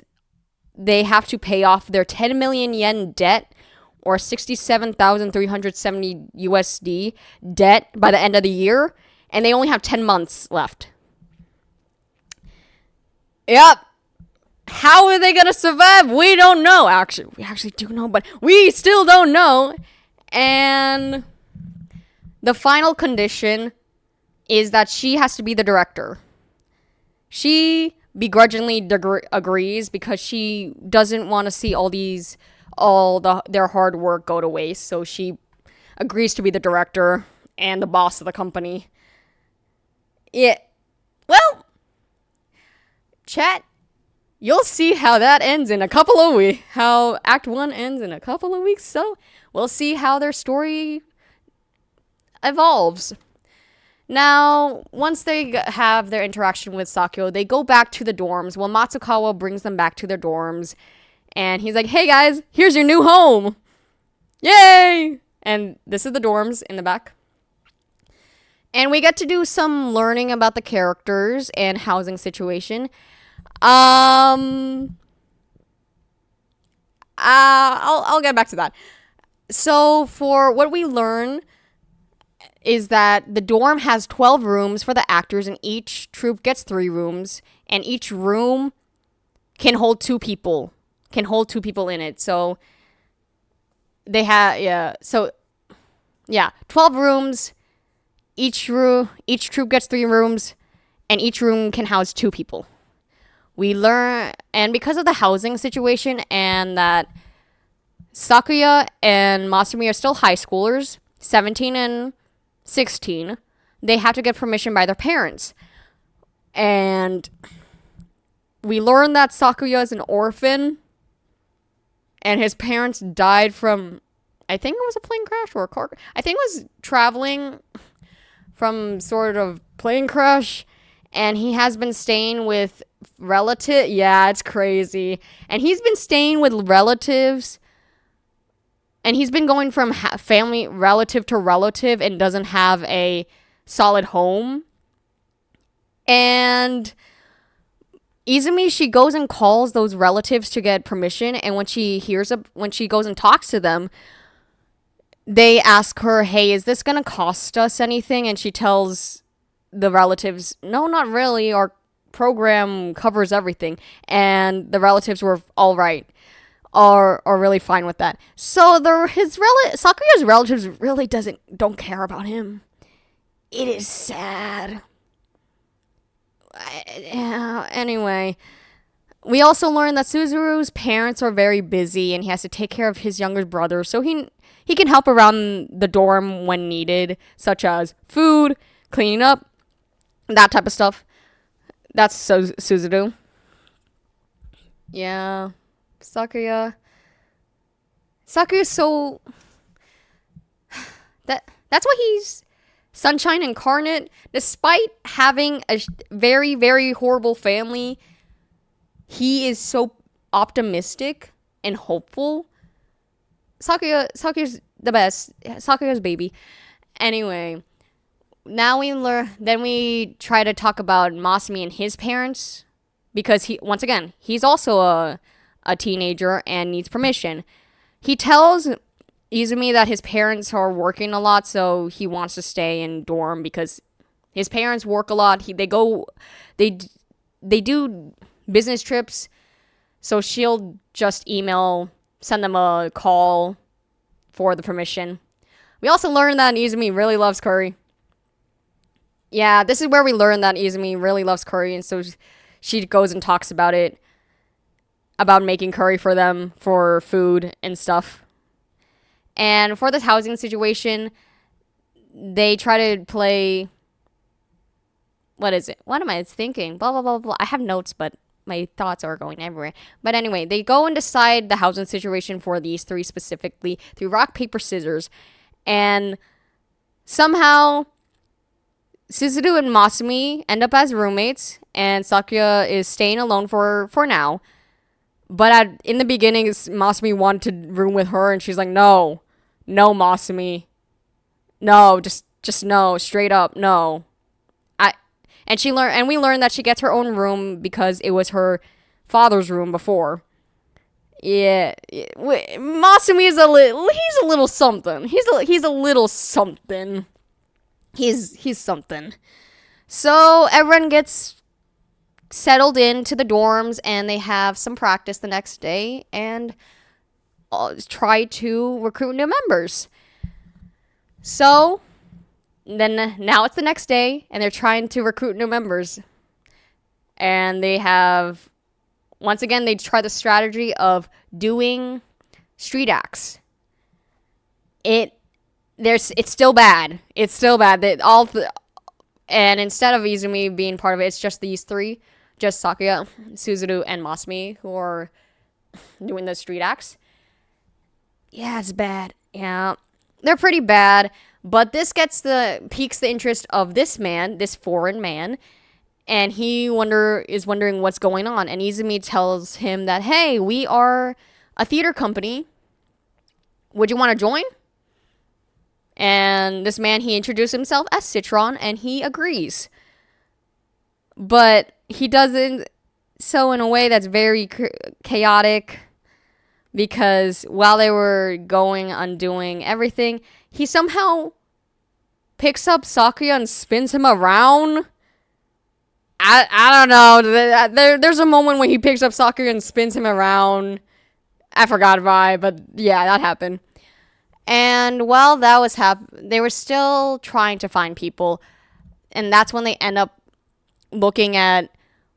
they have to pay off their 10 million yen debt, or 67,370 USD debt by the end of the year, and they only have 10 months left. Yep. How are they going to survive? We don't know. Actually, we actually do know, but we still don't know. And the final condition is that she has to be the director. She begrudgingly agrees because she doesn't want to see their hard work go to waste. So she agrees to be the director and the boss of the company. Well, chat, you'll see how that ends in a couple of weeks. How Act 1 ends in a couple of weeks. So we'll see how their story evolves. Now, once they have their interaction with Sakuya, they go back to the dorms. Well, Matsukawa brings them back to their dorms. And he's like, hey guys, here's your new home. Yay! And this is the dorms in the back. And we get to do some learning about the characters and housing situation. I'll get back to that. So for what we learn is that the dorm has 12 rooms for the actors, and each troupe gets 3 rooms, and each room can hold 2 people. Can hold 2 people in it. So they have 12 rooms. Each troupe gets 3 rooms, and each room can house 2 people. We learn, and because of the housing situation and that Sakuya and Masumi are still high schoolers, 17 and 16, they have to get permission by their parents. And we learn that Sakuya is an orphan, and his parents died from, I think it was a plane crash or a car. I think it was traveling from sort of plane crash, and he has been staying with relatives. Yeah, it's crazy. And he's been staying with relatives, and he's been going from family relative to relative and doesn't have a solid home. And Izumi, she goes and calls those relatives to get permission, and when she goes and talks to them, they ask her, hey, is this gonna cost us anything? And she tells the relatives, no, not really, our program covers everything. And the relatives were all right, are really fine with that. So Sakuya's relatives really don't care about him. It is sad. Anyway, we also learned that Suzuru's parents are very busy, and he has to take care of his younger brother, so he can help around the dorm when needed, such as food, cleaning up, that type of stuff. That's Suzuru. Yeah. Sakuya's so... That's why he's sunshine incarnate. Despite having a very, very horrible family, he is so optimistic and hopeful. Sakuya's the best. Sakuya's baby. Anyway, now we try to talk about Masumi and his parents, because he's also a teenager and needs permission. He tells Izumi that his parents are working a lot, so he wants to stay in dorm because his parents work a lot. They do business trips, so she'll just send them a call for the permission. We also learned that Izumi really loves curry. Yeah, this is where we learn that Izumi really loves curry, and so she goes and talks about making curry for them for food and stuff. And for this housing situation, they try to play... What is it? What am I thinking? Blah, blah, blah, blah. I have notes, but my thoughts are going everywhere. But anyway, they go and decide the housing situation for these three specifically through rock, paper, scissors. And somehow Suzuru and Masumi end up as roommates, and Sakuya is staying alone for now. But in the beginning, Masumi wanted to room with her, and she's like, no, Masumi. No, just no, straight up, no. And we learned that she gets her own room because it was her father's room before. Yeah, Masumi is he's a little something. He's a little something. He's something. So everyone gets settled into the dorms, and they have some practice the next day and try to recruit new members. So then now it's the next day, and they're trying to recruit new members. And they have, once again, they try the strategy of doing street acts. It's still bad. It's still bad. And instead of Izumi being part of it, it's just these three, just Sakuya, Suzuru, and Masumi, who are doing the street acts. Yeah, it's bad. Yeah, they're pretty bad. But this piques the interest of this man, this foreign man, and he is wondering what's going on. And Izumi tells him that, hey, we are a theater company. Would you want to join? And this man, he introduced himself as Citron, and he agrees. But he doesn't so in a way that's very chaotic, because while they were undoing everything, he somehow picks up Sakuya and spins him around. I don't know. There's a moment when he picks up Sakuya and spins him around. I forgot why, but yeah, that happened. And while that was they were still trying to find people, and that's when they end up looking at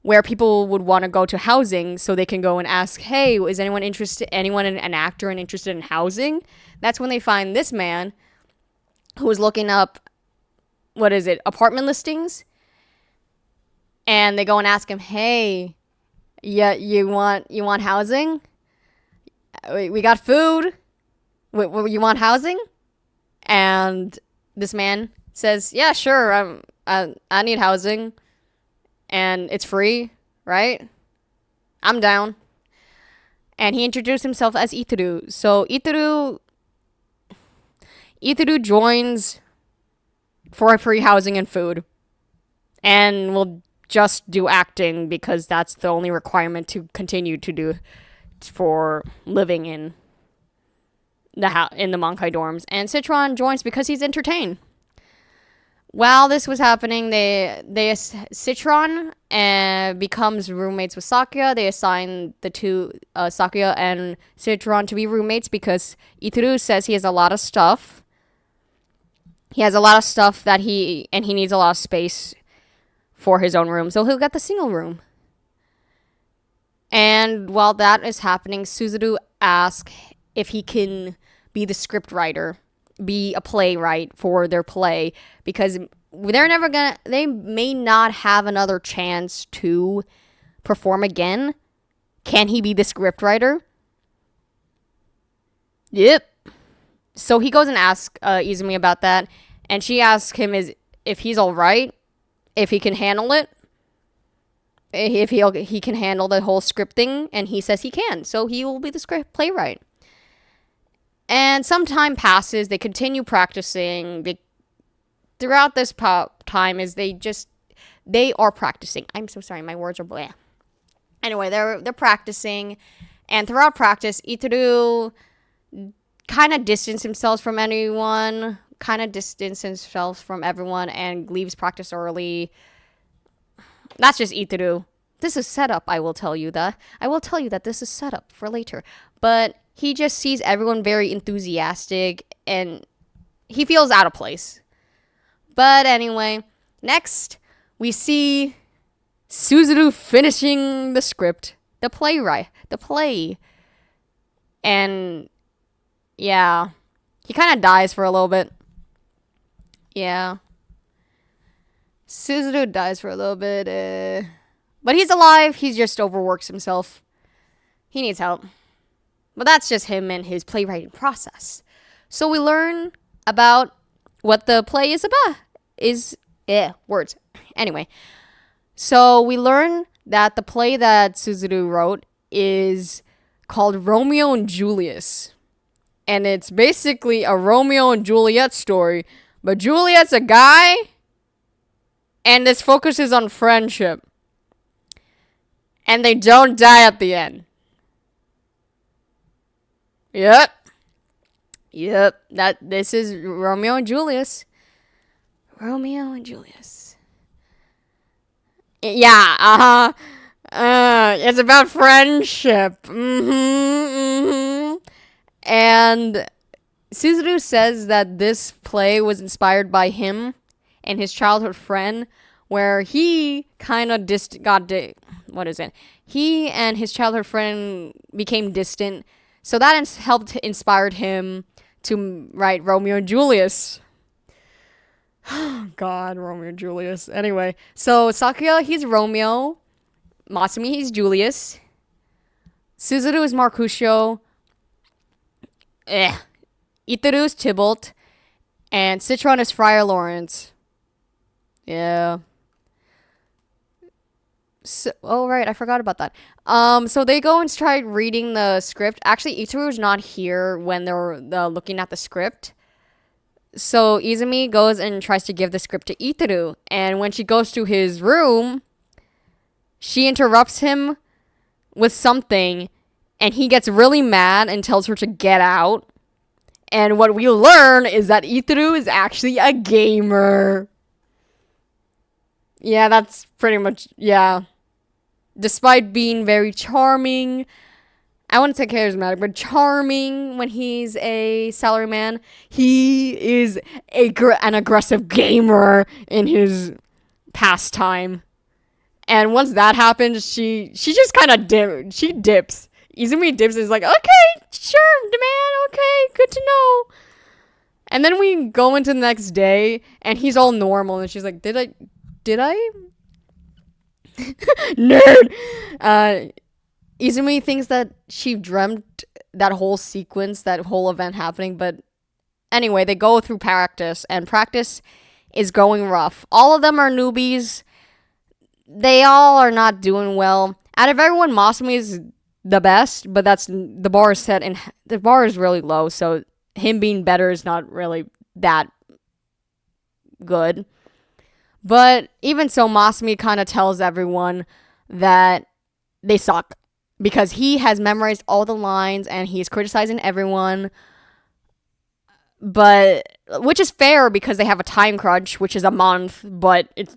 where people would want to go to housing, so they can go and ask, hey, is anyone an actor and interested in housing? That's when they find this man who was looking up, apartment listings. And they go and ask him, hey, yeah, you want housing? We got food. You want housing? And this man says, yeah, sure, I need housing. And it's free, right? I'm down. And he introduced himself as Itaru. So Itaru joins for free housing and food. And will just do acting because that's the only requirement to continue to do for living in the Mankai dorms. And Citron joins because he's entertained. While this was happening, Citron becomes roommates with Sakuya. They assign the two, Sakuya and Citron, to be roommates because Itaru says he has a lot of stuff. He has a lot of stuff that he needs a lot of space for his own room, so he'll get the single room. And while that is happening, Suzuru asks if he can be the script writer, be a playwright for their play, because they may not have another chance to perform again. Can he be the script writer? Yep. So he goes and asks Izumi about that, and she asks him if he's alright, if he can handle it, if he can handle the whole scripting, and he says he can, so he will be the script playwright. And some time passes. They continue practicing. Throughout this time, they are practicing. I'm so sorry, my words are blah. Anyway, they're practicing, and throughout practice, Itaru kind of distanced himself from everyone, and leaves practice early. That's just Itaru. This is setup, I will tell you that. I will tell you that this is setup for later. But he just sees everyone very enthusiastic, and he feels out of place. But anyway, next, we see Suzuru finishing the script, the play. And, yeah, he kind of dies for a little bit. Yeah. Suzuru dies for a little bit, But he's alive. He just overworks himself. He needs help. But that's just him and his playwriting process. So we learn about what the play is about. Words. Anyway. So we learn that the play that Suzuru wrote is called Romeo and Julius. And it's basically a Romeo and Juliet story. But Juliet's a guy. And this focuses on friendship. And they don't die at the end. Yep. This is Romeo and Julius. Romeo and Julius. Yeah, it's about friendship. And Suzuru says that this play was inspired by him and his childhood friend, where he kind of He and his childhood friend became distant, so that helped inspired him to write Romeo and Julius. God, Romeo and Julius. Anyway, so Sakuya, he's Romeo. Masumi, he's Julius. Suzuru is Mercutio. Itaru is Tybalt. And Citron is Friar Lawrence. Yeah. So, oh, right, I forgot about that. So they go and try reading the script. Actually, Itaru's not here when they're looking at the script. So Izumi goes and tries to give the script to Itaru. And when she goes to his room, she interrupts him with something. And he gets really mad and tells her to get out. And what we learn is that Itaru is actually a gamer. Yeah, that's pretty much, yeah. Despite being very charming, I wouldn't say charismatic, but charming when he's a salaryman, he is an aggressive gamer in his pastime. And once that happens, she just kind of dips. Izumi dips and is like, okay, sure, man, okay, good to know. And then we go into the next day, and he's all normal, and she's like, did I? Nerd! Izumi thinks that she dreamt that whole sequence, that whole event happening, but anyway, they go through practice, and practice is going rough. All of them are newbies. They all are not doing well. Out of everyone, Masumi is the best, but the bar is set, and the bar is really low, so him being better is not really that good. But even so, Masumi kind of tells everyone that they suck because he has memorized all the lines and he's criticizing everyone. But which is fair because they have a time crunch, which is a month, but it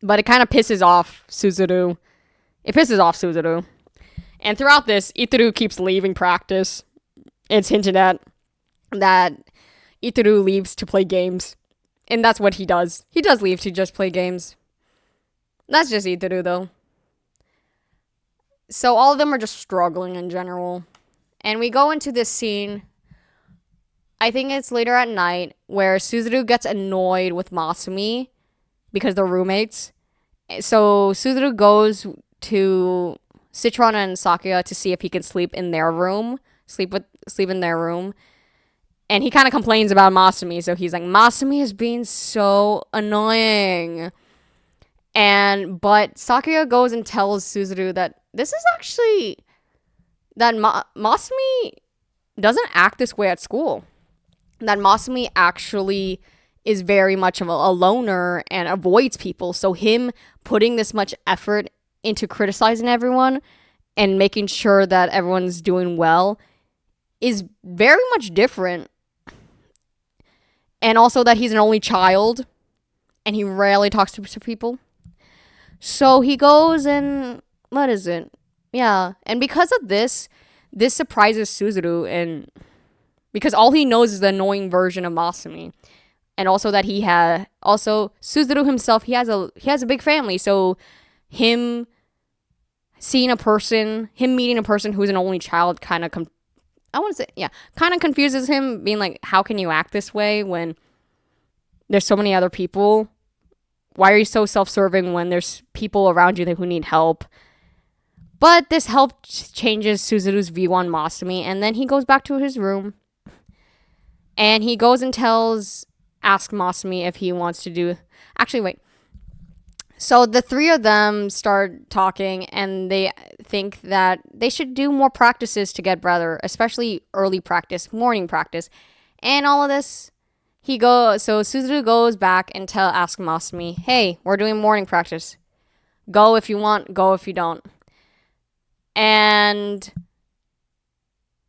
kind of pisses off Suzuru. It pisses off Suzuru. And throughout this, Itaru keeps leaving practice. It's hinted at that Itaru leaves to play games. And that's what he does. He does leave to just play games. That's just Itaru, though. So all of them are just struggling in general. And we go into this scene, I think it's later at night, where Suzuru gets annoyed with Masumi because they're roommates. So Suzuru goes to Citron and Sakuya to see if he can sleep in their room. Sleep in their room. And he kind of complains about Masumi, so he's like, Masumi is being so annoying. But Sakuya goes and tells Suzuru that this is actually, that Masumi doesn't act this way at school. That Masumi actually is very much of a loner and avoids people. So him putting this much effort into criticizing everyone and making sure that everyone's doing well is very much different. And also that he's an only child and he rarely talks to people. So he goes and, what is it? Yeah. And because of this surprises Suzuru, and because all he knows is the annoying version of Masumi. And also that Suzuru himself, he has a big family. So him meeting a person who's an only child kind of confuses him, being like, how can you act this way when there's so many other people Why are you so self-serving when there's people around you who need help? But this help changes Suzuru's view on Masumi, and then he goes back to his room. And he goes and asks Masumi if he wants to do... Actually, wait. So the three of them start talking, and they think that they should do more practices to get better, especially early practice, morning practice. And all of this, so Suzuru goes back and asks Masumi, hey, we're doing morning practice. Go if you want, go if you don't. And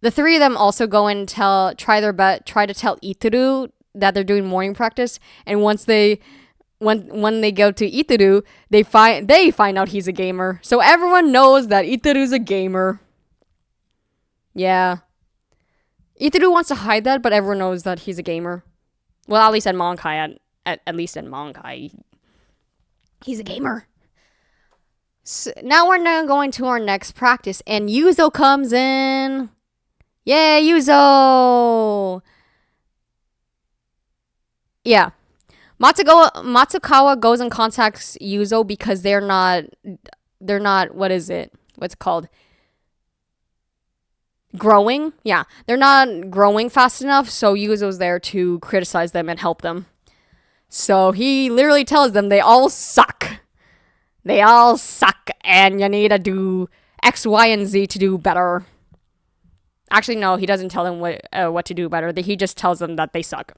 the three of them also go and try to tell Itaru that they're doing morning practice. And once when they go to Itaru, they find out he's a gamer. So everyone knows that Itaru's a gamer. Yeah. Itaru wants to hide that, but everyone knows that he's a gamer. Well, at least at Monkai, at least in Monkai, he's a gamer. So now we're now going to our next practice, and Yuzo comes in. Yay, Yuzo! Yeah. Matsukawa goes and contacts Yuzo because they're not, what's it called? Growing? Yeah. They're not growing fast enough, so Yuzo's there to criticize them and help them. So he literally tells them they all suck. They all suck, and you need to do X, Y, and Z to do better. Actually, no, he doesn't tell them what to do better. He just tells them that they suck.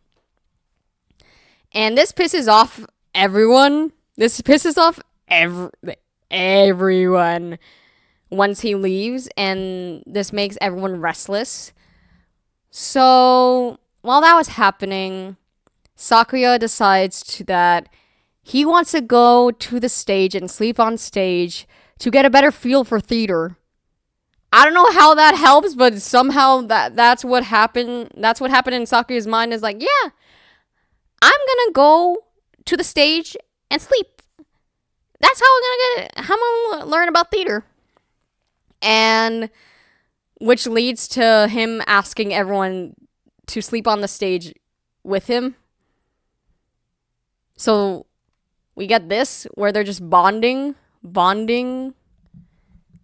And this pisses off everyone. This pisses off everyone once he leaves, and this makes everyone restless. So, while that was happening, Sakuya decides that he wants to go to the stage and sleep on stage to get a better feel for theater. I don't know how that helps, but somehow that's what happened. That's what happened in Sakuya's mind, is like, yeah, I'm gonna go to the stage and sleep. That's how I'm gonna learn about theater. And which leads to him asking everyone to sleep on the stage with him. So we get this, where they're just bonding,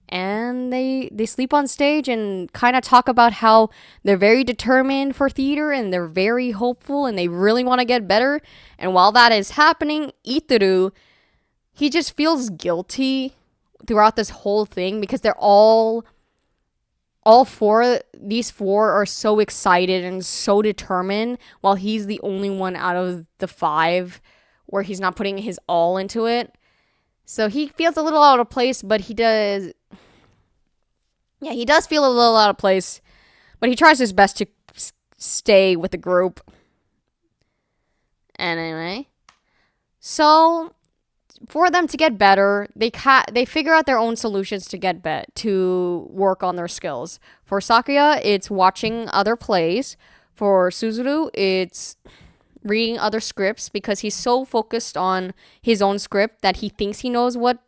and they sleep on stage and kind of talk about how they're very determined for theater and they're very hopeful and they really want to get better. And while that is happening, Itaru, he just feels guilty throughout this whole thing because they're these four are so excited and so determined, while he's the only one out of the five where he's not putting his all into it. So he feels a little out of place, but he does feel a little out of place, but he tries his best to stay with the group. Anyway, so for them to get better, they figure out their own solutions to work on their skills. For Sakuya, it's watching other plays. For Suzuru, it's reading other scripts because he's so focused on his own script that he thinks he knows what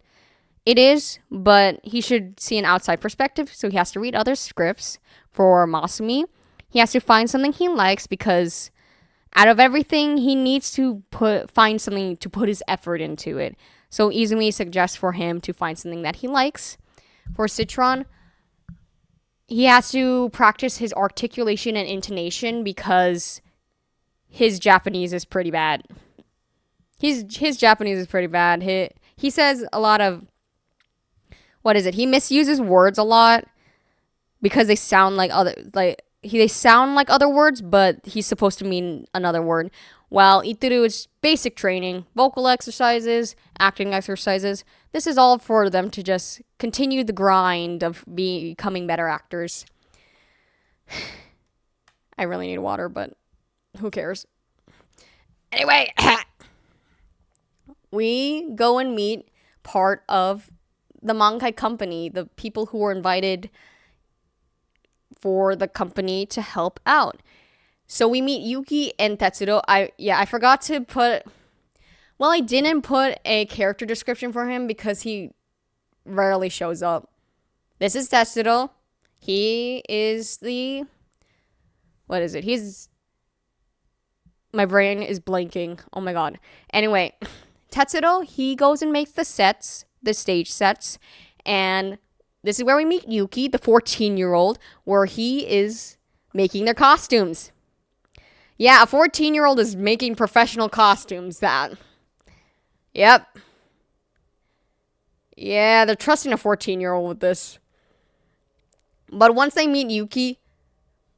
it is, but he should see an outside perspective, so he has to read other scripts. For Masumi, he has to find something he likes because out of everything, he needs to find something to put his effort into it. So Izumi suggests for him to find something that he likes. For Citron, he has to practice his articulation and intonation because his Japanese is pretty bad. His Japanese is pretty bad. He says a lot of... He misuses words a lot because they sound like they sound like other words, but he's supposed to mean another word. While Itaru is basic training, vocal exercises, acting exercises. This is all for them to just continue the grind of becoming better actors. I really need water, but who cares? Anyway, we go and meet part of the Mankai company, the people who were invited for the company to help out. So we meet Yuki and Tetsuro. I forgot to put... Well, I didn't put a character description for him because he rarely shows up. This is Tetsuro. He is the... What is it? My brain is blanking. Oh my god. Anyway, Tetsuro, he goes and makes the stage sets, and this is where we meet Yuki, the 14-year-old, where he is making their costumes. Yeah, a 14-year-old is making professional costumes. Yep. Yeah, they're trusting a 14-year-old with this. But once they meet Yuki...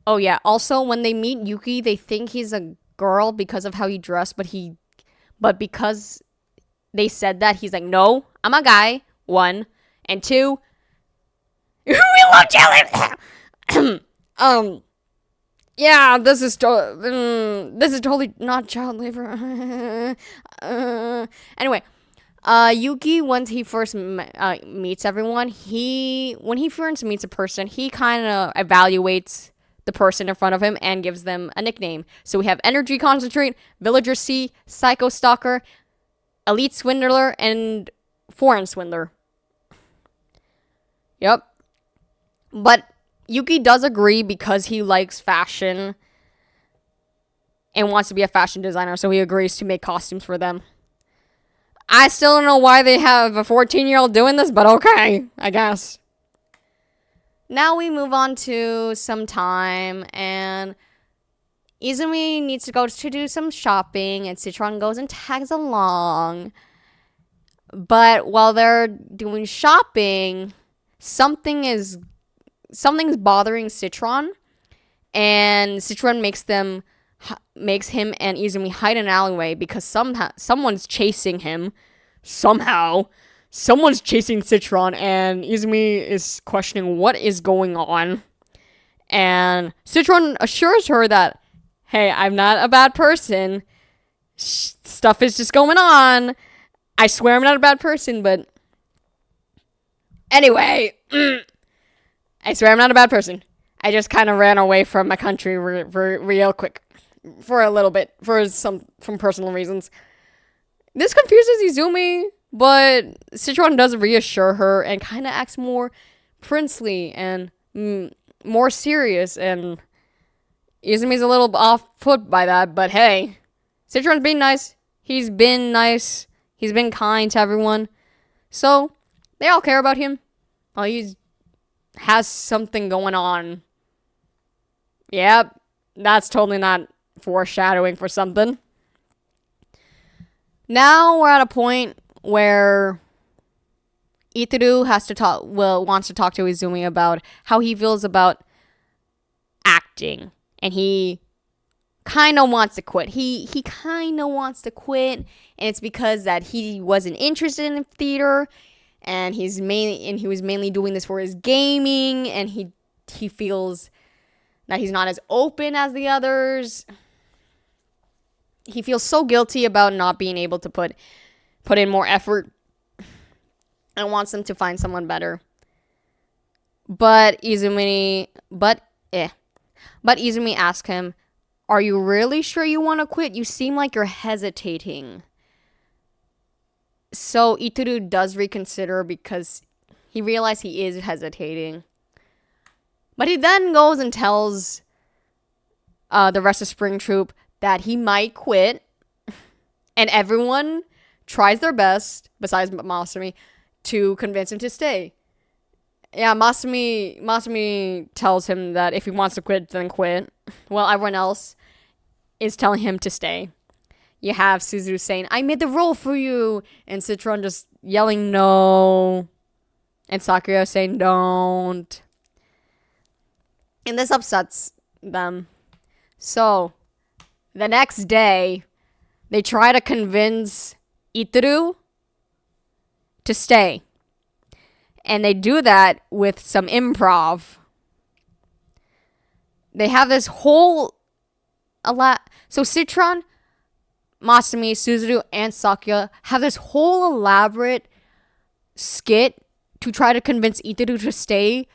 Oh, yeah. Also, when they meet Yuki, they think he's a girl because of how he dressed, but because they said that, he's like, no, I'm a guy, 1. And 2, we love child labor. Yeah, this is totally not child labor. Anyway, Yuki, once he first meets everyone, when he first meets a person, he kind of evaluates the person in front of him and gives them a nickname. So we have Energy Concentrate, Villager C, Psycho Stalker, Elite Swindler, and Foreign Swindler. Yep. But Yuki does agree because he likes fashion and wants to be a fashion designer, so he agrees to make costumes for them. I still don't know why they have a 14-year-old doing this, but okay, I guess. Now we move on to some time, and Izumi needs to go to do some shopping, and Citron goes and tags along. But while they're doing shopping, something's bothering Citron, and Citron makes him and Izumi hide in an alleyway because someone's chasing him. Someone's chasing Citron, and Izumi is questioning what is going on. And Citron assures her that, hey, I'm not a bad person. Stuff is just going on. I swear I'm not a bad person, but... Anyway, I swear I'm not a bad person. I just kind of ran away from my country real quick. For a little bit. From personal reasons. This confuses Izumi, but Citron does reassure her and kind of acts more princely and more serious, and Izumi's a little off put by that, but hey, Citron's being nice. He's been nice. He's been kind to everyone. So, they all care about him. Well, he has something going on. Yep, that's totally not foreshadowing for something. Now we're at a point where Itoru wants to talk to Izumi about how he feels about acting, and he kind of wants to quit. He kind of wants to quit, and it's because that he wasn't interested in theater, and he was mainly doing this for his gaming, and he feels that he's not as open as the others. He feels so guilty about not being able to put in more effort and wants them to find someone better. But Izumi asks him, "Are you really sure you want to quit? You seem like you're hesitating." So Itoru does reconsider because he realized he is hesitating. But he then goes and tells the rest of Spring Troop that he might quit, and everyone tries their best, besides Masumi, to convince him to stay. Yeah, Masumi tells him that if he wants to quit, then quit. Well, everyone else is telling him to stay. You have Suzu saying, "I made the role for you," and Citron just yelling no, and Sakura saying don't. And this upsets them. So, the next day, they try to convince Itoru to stay. And they do that with some improv. They have this whole... So Citron, Masumi, Suzu, and Sakura have this whole elaborate skit to try to convince Itoru to stay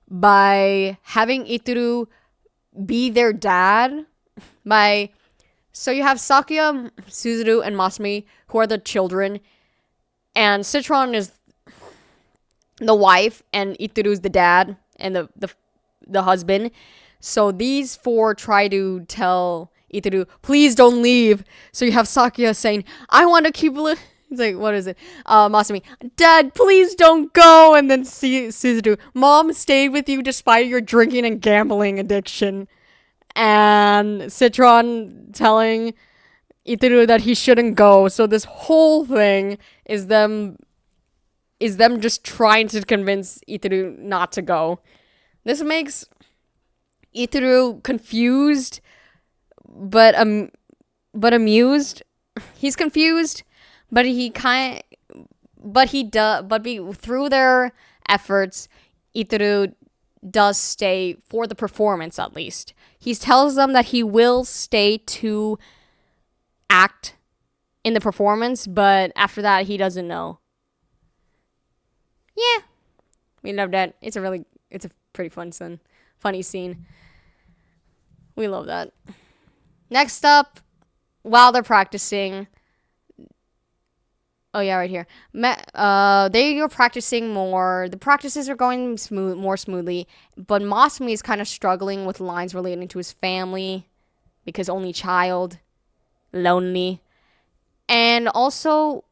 by having Itoru be their dad. So you have Sakura, Suzu, and Masumi, who are the children, and Citron is the wife, and Itoru's the dad and the husband. So these four try to tell Itoru, "Please don't leave." So you have Sakura saying, "I want to keep He's like, what is it? Masumi, Dad, please don't go. And then Suzudu, Mom stayed with you despite your drinking and gambling addiction. And Citron telling Iteru that he shouldn't go. So this whole thing is them just trying to convince Iteru not to go. This makes Iteru confused, but amused. He's confused, but through their efforts, Iteru does stay for the performance at least. He tells them that he will stay to act in the performance, but after that he doesn't know. Yeah. We love that. It's a pretty funny scene. We love that. Next up, while they're practicing, oh yeah, right here. They are practicing more. The practices are going more smoothly, but Masumi is kind of struggling with lines relating to his family because only child, lonely, and also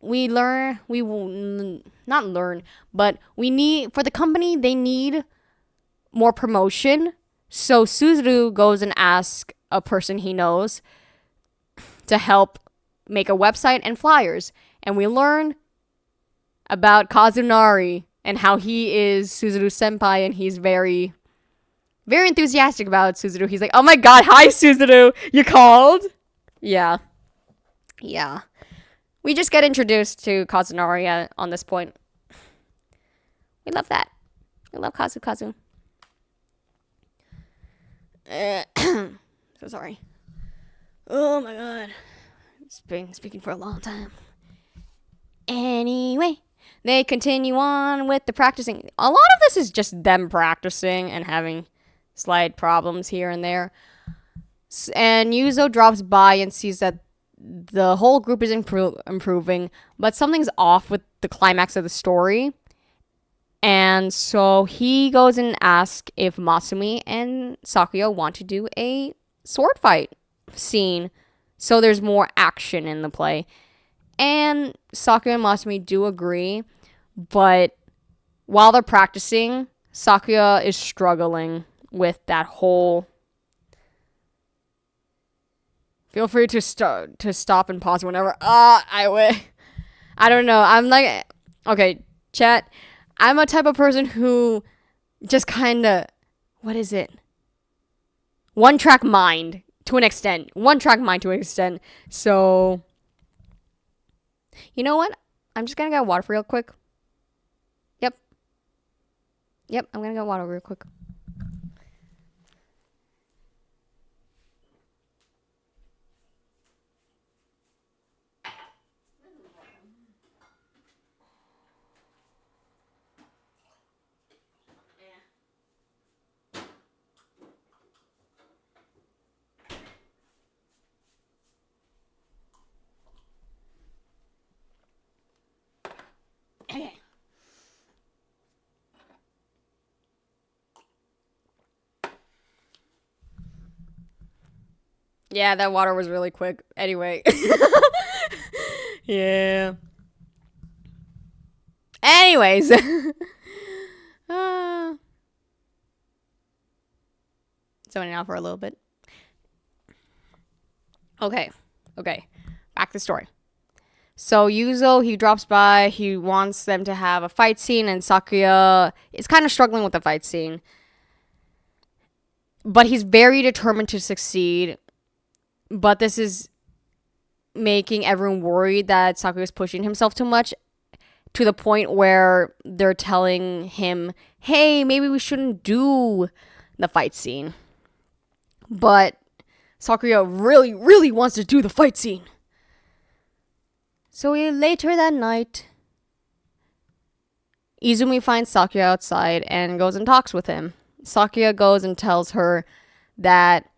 we need for the company they need more promotion. So Suzuru goes and asks a person he knows to help make a website and flyers. And we learn about Kazunari and how he is Suzuru's senpai, and he's very, very enthusiastic about Suzuru. He's like, oh my god, hi Suzuru, you called? Yeah. We just get introduced to Kazunari on this point. We love that. We love Kazu. So sorry. Oh my god. It's been speaking for a long time. Anyway, they continue on with the practicing. A lot of this is just them practicing and having slight problems here and there. And Yuzo drops by and sees that the whole group is improving, but something's off with the climax of the story. And so he goes and asks if Masumi and Sakuya want to do a sword fight scene, so there's more action in the play. And Sakuya and Masumi do agree, but while they're practicing, Sakuya is struggling with that whole... Feel free to stop and pause whenever. I don't know. I'm like... Okay, chat. I'm a type of person who just kind of... What is it? One-track mind to an extent. So... You know what? I'm just gonna get water real quick. Yep, I'm gonna get water real quick. Okay. Yeah, that water was really quick. Anyway. Yeah. Anyways. Zoning out for a little bit. Okay. Back to the story. So Yuzo, he drops by, he wants them to have a fight scene, and Sakuya is kind of struggling with the fight scene. But he's very determined to succeed. But this is making everyone worried that Sakuya's pushing himself too much, to the point where they're telling him, hey, maybe we shouldn't do the fight scene. But Sakuya really, really wants to do the fight scene. So later that night, Izumi finds Sakuya outside and goes and talks with him. Sakuya goes and tells her that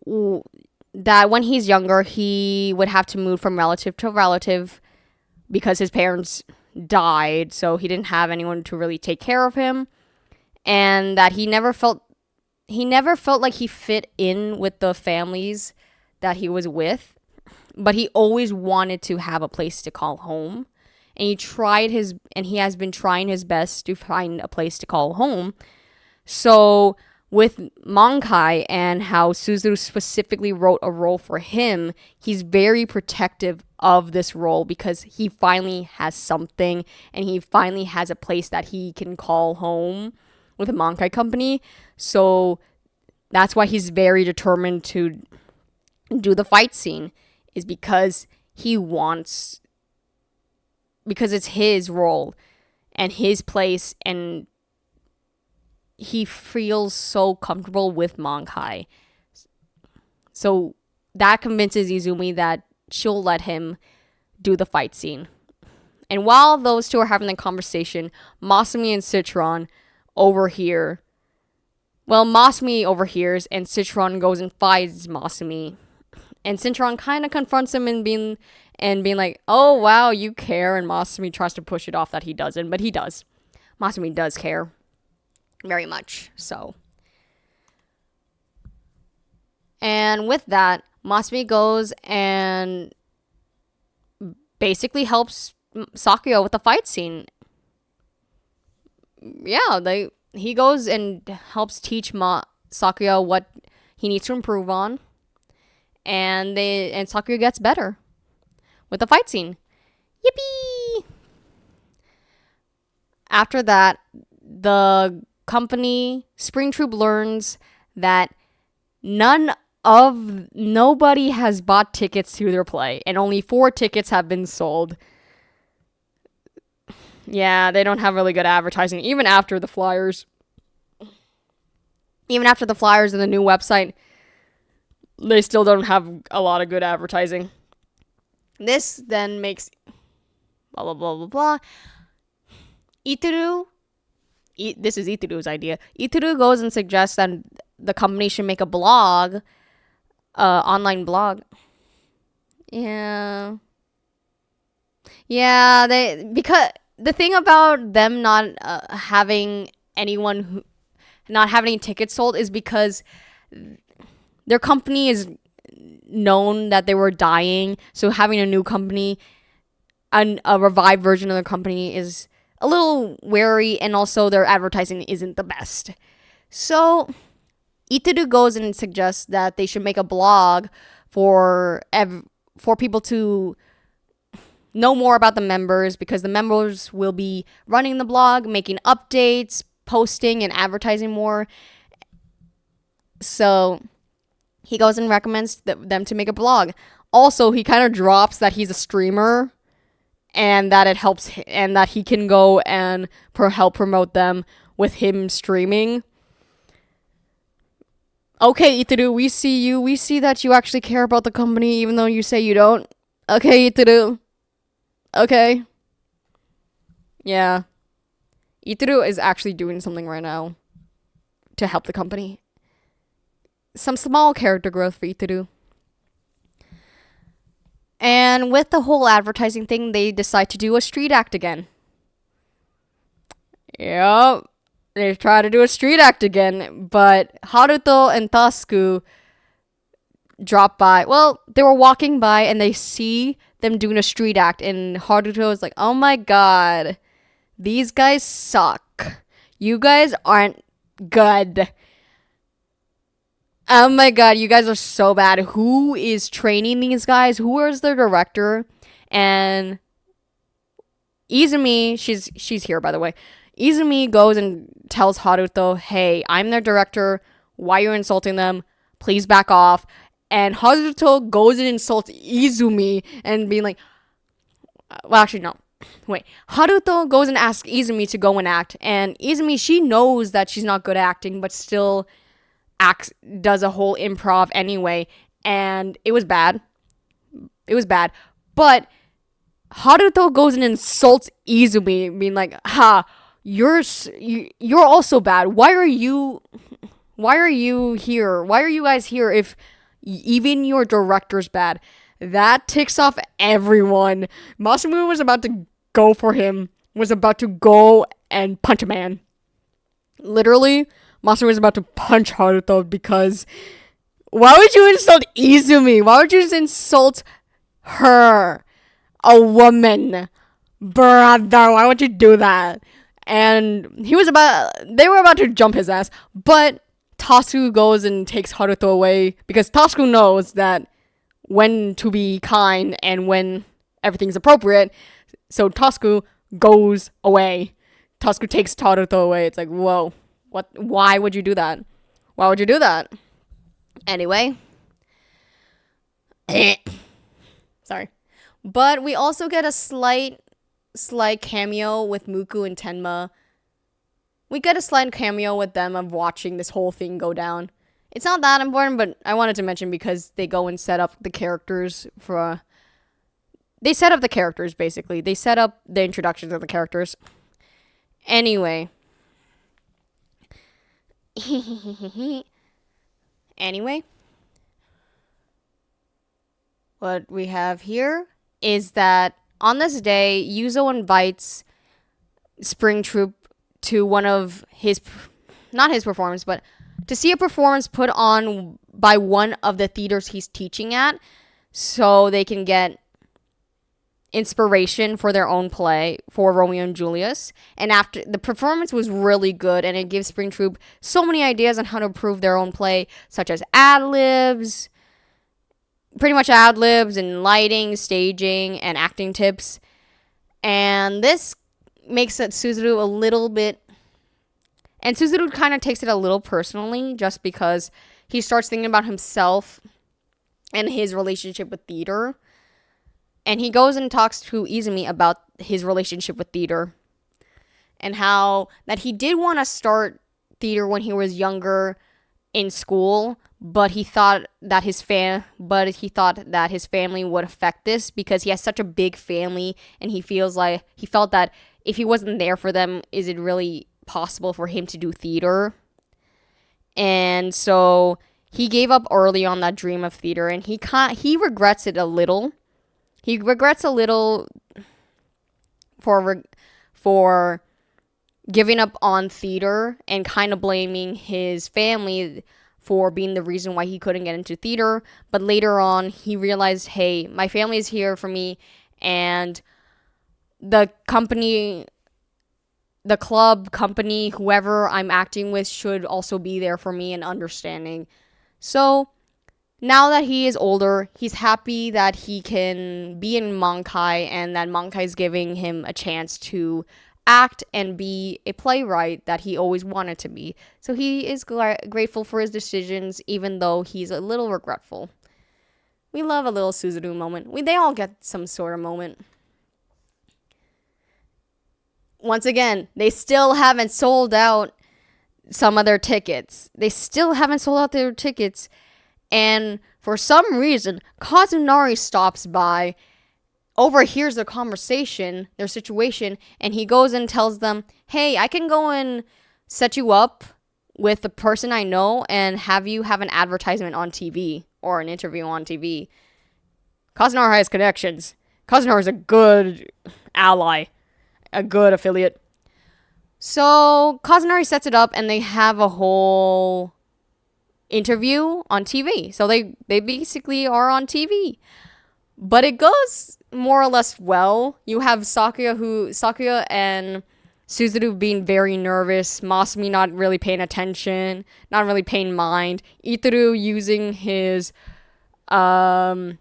when he's younger, he would have to move from relative to relative because his parents died, so he didn't have anyone to really take care of him, and that he never felt like he fit in with the families that he was with. but he always wanted to have a place to call home. And he has been trying his best to find a place to call home. So with Mankai and how Suzuru specifically wrote a role for him, he's very protective of this role because he finally has something and he finally has a place that he can call home with a Mankai company. So that's why he's very determined to do the fight scene, is because because it's his role and his place, and he feels so comfortable with Mankai. So that convinces Izumi that she'll let him do the fight scene. And while those two are having the conversation, Masumi and Citron overhear. Well, Masumi overhears, and Citron goes and fights Masumi. And Citron kind of confronts him and being like, oh, wow, you care. And Masumi tries to push it off that he doesn't, but he does. Masumi does care. Very much so. And with that, Masumi goes and basically helps Sakuya with the fight scene. Yeah, he goes and helps teach Sakuya what he needs to improve on. And Sakuya gets better with the fight scene. Yippee! After that, the company Spring Troop learns that nobody has bought tickets to their play, and only 4 tickets have been sold. Yeah, they don't have really good advertising, even after the flyers. Even after the flyers and the new website, they still don't have a lot of good advertising. This then makes blah blah blah blah blah. This is Ituru's idea. Ituru goes and suggests that the company should make a blog, online blog. Yeah, because the thing about them not having not having any tickets sold is because their company is known that they were dying, so having a new company and a revived version of their company is a little wary, and also their advertising isn't the best. So Itaru goes and suggests that they should make a blog for people to know more about the members, because the members will be running the blog, making updates, posting, and advertising more. So he goes and recommends them to make a blog. Also, he kind of drops that he's a streamer and that it helps, and that he can go and help promote them with him streaming. Okay, Itaru, we see you. We see that you actually care about the company, even though you say you don't. Okay, Itaru. Okay. Yeah. Itaru is actually doing something right now to help the company. Some small character growth for Itaru. And with the whole advertising thing, they decide to do a street act again. Yep. They try to do a street act again, but Haruto and Tasuku drop by. Well, they were walking by and they see them doing a street act, and Haruto is like, oh my god, these guys suck. You guys aren't good. Oh my god, you guys are so bad. Who is training these guys? Who is their director? And Izumi, she's here, by the way. Izumi goes and tells Haruto, hey, I'm their director. Why are you insulting them? Please back off. And Haruto goes and insults Izumi and being like, well, actually, no. Wait. Haruto goes and asks Izumi to go and act. And Izumi, she knows that she's not good at acting, but still does a whole improv anyway, and it was bad. But Haruto goes and insults Izumi, being like, ha, you're also bad. Why are you here? Why are you guys here if even your director's bad? That ticks off everyone. Masamu was about to go for him, was about to go and punch a man. Literally, Masamu was about to punch Haruto because why would you insult Izumi? Why would you just insult her, a woman. Brother, why would you do that? And they were about to jump his ass, but Tasuku goes and takes Haruto away because Tasuku knows that when to be kind and when everything's appropriate. So Tasuku goes away. Tasuku takes Haruto away. It's like, whoa, what? Why would you do that? Why would you do that? Anyway, sorry, but we also get a slight cameo with Muku and Tenma. We get a slight cameo with them of watching this whole thing go down. It's not that important, but I wanted to mention because they go and set up the characters they set up the characters, basically. They set up the introductions of the characters. Anyway. Anyway. What we have here is that on this day, Yuzo invites Spring Troop to one of not his performance, but to see a performance put on by one of the theaters he's teaching at so they can get inspiration for their own play for Romeo and Julius. And after the performance was really good, and it gives Spring Troop so many ideas on how to improve their own play, such as ad-libs, pretty much ad-libs and lighting, staging, and acting tips. And this makes it Suzuru a little bit, and Suzuru kind of takes it a little personally just because he starts thinking about himself and his relationship with theater. And he goes and talks to Izumi about his relationship with theater and how that he did want to start theater when he was younger in school, but he thought that his family would affect this because he has such a big family, and he felt that if he wasn't there for them, is it really possible for him to do theater? And so he gave up early on that dream of theater, and he regrets it a little. He regrets a little for giving up on theater and kind of blaming his family for being the reason why he couldn't get into theater. But later on, he realized, hey, my family is here for me, and the club company, whoever I'm acting with should also be there for me and understanding. So now that he is older, he's happy that he can be in Mankai and that Mankai is giving him a chance to act and be a playwright that he always wanted to be. So he is grateful for his decisions, even though he's a little regretful. We love a little Suzuru moment. They all get some sort of moment. Once again, they still haven't sold out some of their tickets. And for some reason, Kazunari stops by, overhears their conversation, their situation, and he goes and tells them, hey, I can go and set you up with the person I know and have you have an advertisement on TV or an interview on TV. Kazunari has connections. Kazunari is a good ally, a good affiliate. So Kazunari sets it up and they have a whole interview on TV. So they basically are on TV. But it goes more or less well. You have Sakuya and Suzuru being very nervous, Masumi not really paying attention, not really paying mind, Itaru using his charm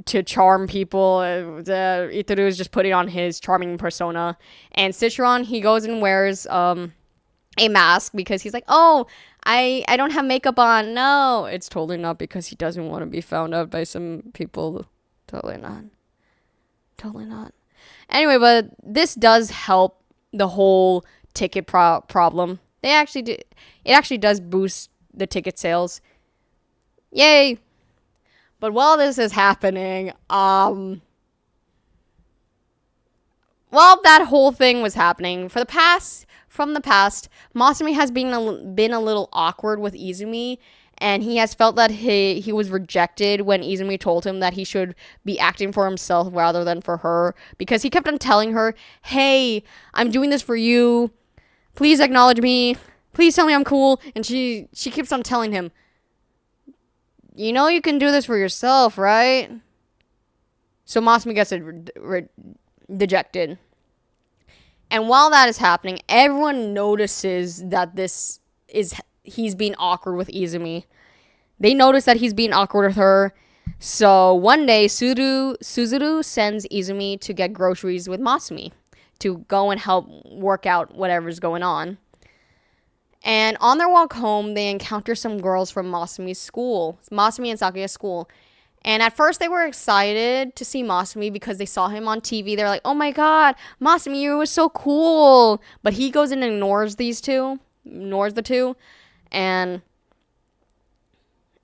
to charm people. Itaru is just putting on his charming persona. And Citron, he goes and wears a mask because he's like, oh, I don't have makeup on. No, it's totally not because he doesn't want to be found out by some people. Totally not. Anyway, but this does help the whole ticket problem. It actually does boost the ticket sales. Yay! But while this is happening, while that whole thing was happening, from the past, Masumi has been a little awkward with Izumi, and he has felt that he was rejected when Izumi told him that he should be acting for himself rather than for her, because he kept on telling her, hey, I'm doing this for you, please acknowledge me, please tell me I'm cool, and she keeps on telling him, you know you can do this for yourself, right? So Masumi gets dejected. And while that is happening, everyone notices that he's being awkward with Izumi. They notice that he's being awkward with her. So one day, Suzuru sends Izumi to get groceries with Masumi to go and help work out whatever's going on. And on their walk home, they encounter some girls from Masumi and Sakuya's school. And at first, they were excited to see Masumi because they saw him on TV. They're like, oh my god, Masumi, you were so cool. But he goes and ignores the two. And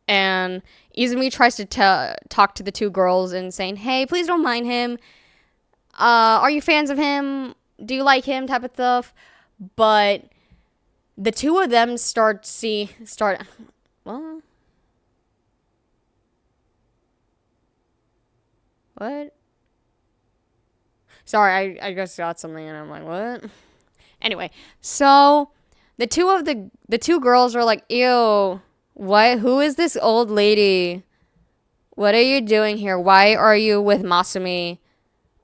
Izumi tries to talk to the two girls and saying, hey, please don't mind him. Are you fans of him? Do you like him? Type of stuff. But the two of them what? Sorry, I just got something and I'm like, what? Anyway, so the two girls are like, ew, what? Who is this old lady? What are you doing here? Why are you with Masumi?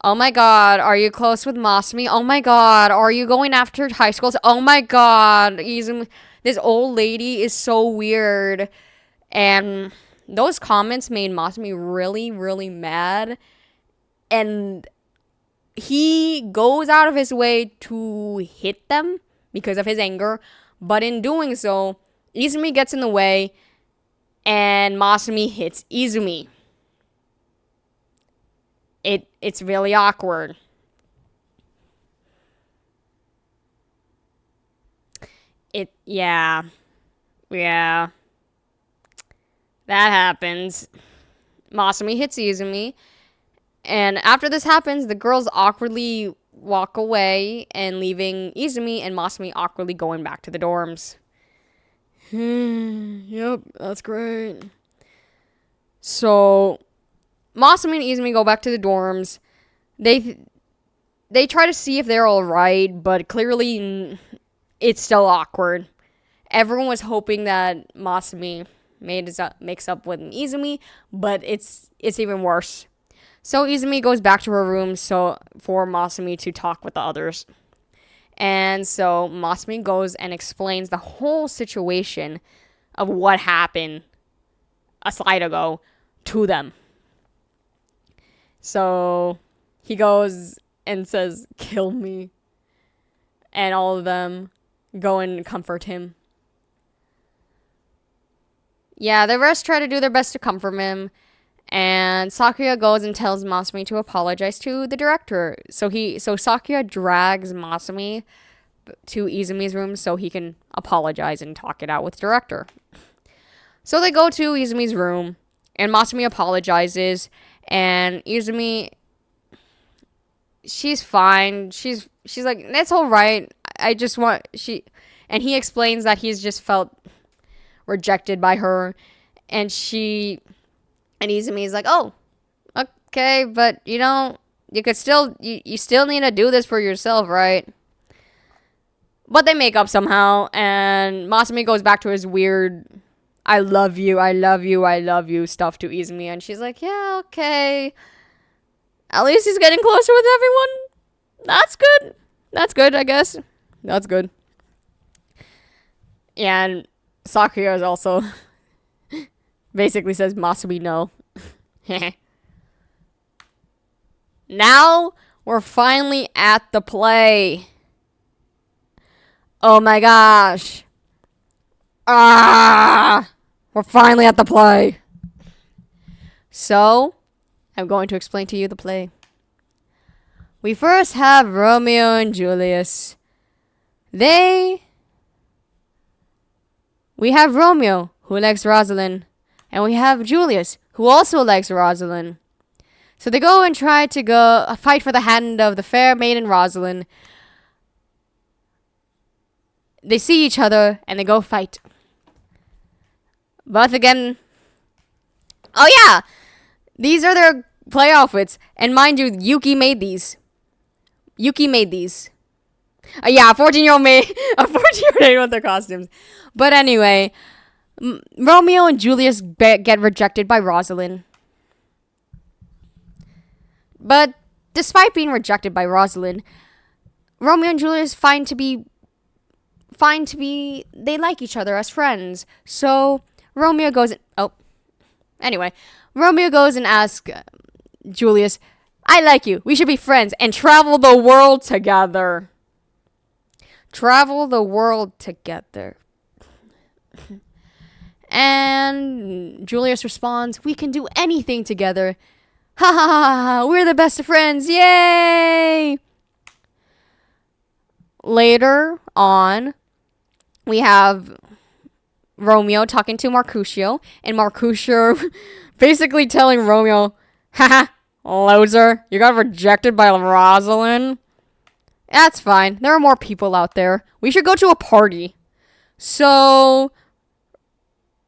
Oh my god, are you close with Masumi? Oh my god, are you going after high schools? Oh my god, this old lady is so weird. And those comments made Masumi really, really mad. And he goes out of his way to hit them because of his anger. But in doing so, Izumi gets in the way and Masumi hits Izumi. It's really awkward. Yeah. That happens. Masumi hits Izumi. And after this happens, the girls awkwardly walk away and leaving Izumi and Masumi awkwardly going back to the dorms. Yep, that's great. So Masumi and Izumi go back to the dorms. They try to see if they're alright, but clearly it's still awkward. Everyone was hoping that Masumi makes up with Izumi, but it's even worse. So Izumi goes back to her room for Masumi to talk with the others. And so Masumi goes and explains the whole situation of what happened a slide ago to them. So he goes and says, kill me. And all of them go and comfort him. Yeah, the rest try to do their best to comfort him. And Sakuya goes and tells Masumi to apologize to the director. So Sakuya drags Masumi to Izumi's room so he can apologize and talk it out with the director. So they go to Izumi's room, and Masumi apologizes, and Izumi, she's fine. She's like, it's all right. And he explains that he's just felt rejected by her, and Izumi's like, oh, okay, but you still need to do this for yourself, right? But they make up somehow, and Masumi goes back to his weird, I love you stuff to Izumi, and she's like, yeah, okay. At least he's getting closer with everyone. That's good, I guess. That's good. And Sakuya is also basically says, Masumi, no. Now, we're finally at the play. Oh my gosh. We're finally at the play. So, I'm going to explain to you the play. We first have Romeo and Julius. We have Romeo, who likes Rosalind, and we have Julius, who also likes Rosalind. So they go and try to go fight for the hand of the fair maiden Rosalind. They see each other and they go fight. But again, oh yeah, these are their play outfits, and mind you, Yuki made these. Yeah, a 14-year-old made with their costumes. But anyway, Romeo and Julius get rejected by Rosalind. But despite being rejected by Rosalind, Romeo and Julius they like each other as friends. So Romeo goes Romeo goes and asks Julius, I like you. We should be friends and travel the world together. Travel the world together. And Julius responds, we can do anything together. Ha ha ha ha, we're the best of friends. Yay! Later on, we have Romeo talking to Mercutio, and Mercutio basically telling Romeo, haha, loser, you got rejected by Rosalind. That's fine. There are more people out there. We should go to a party. So,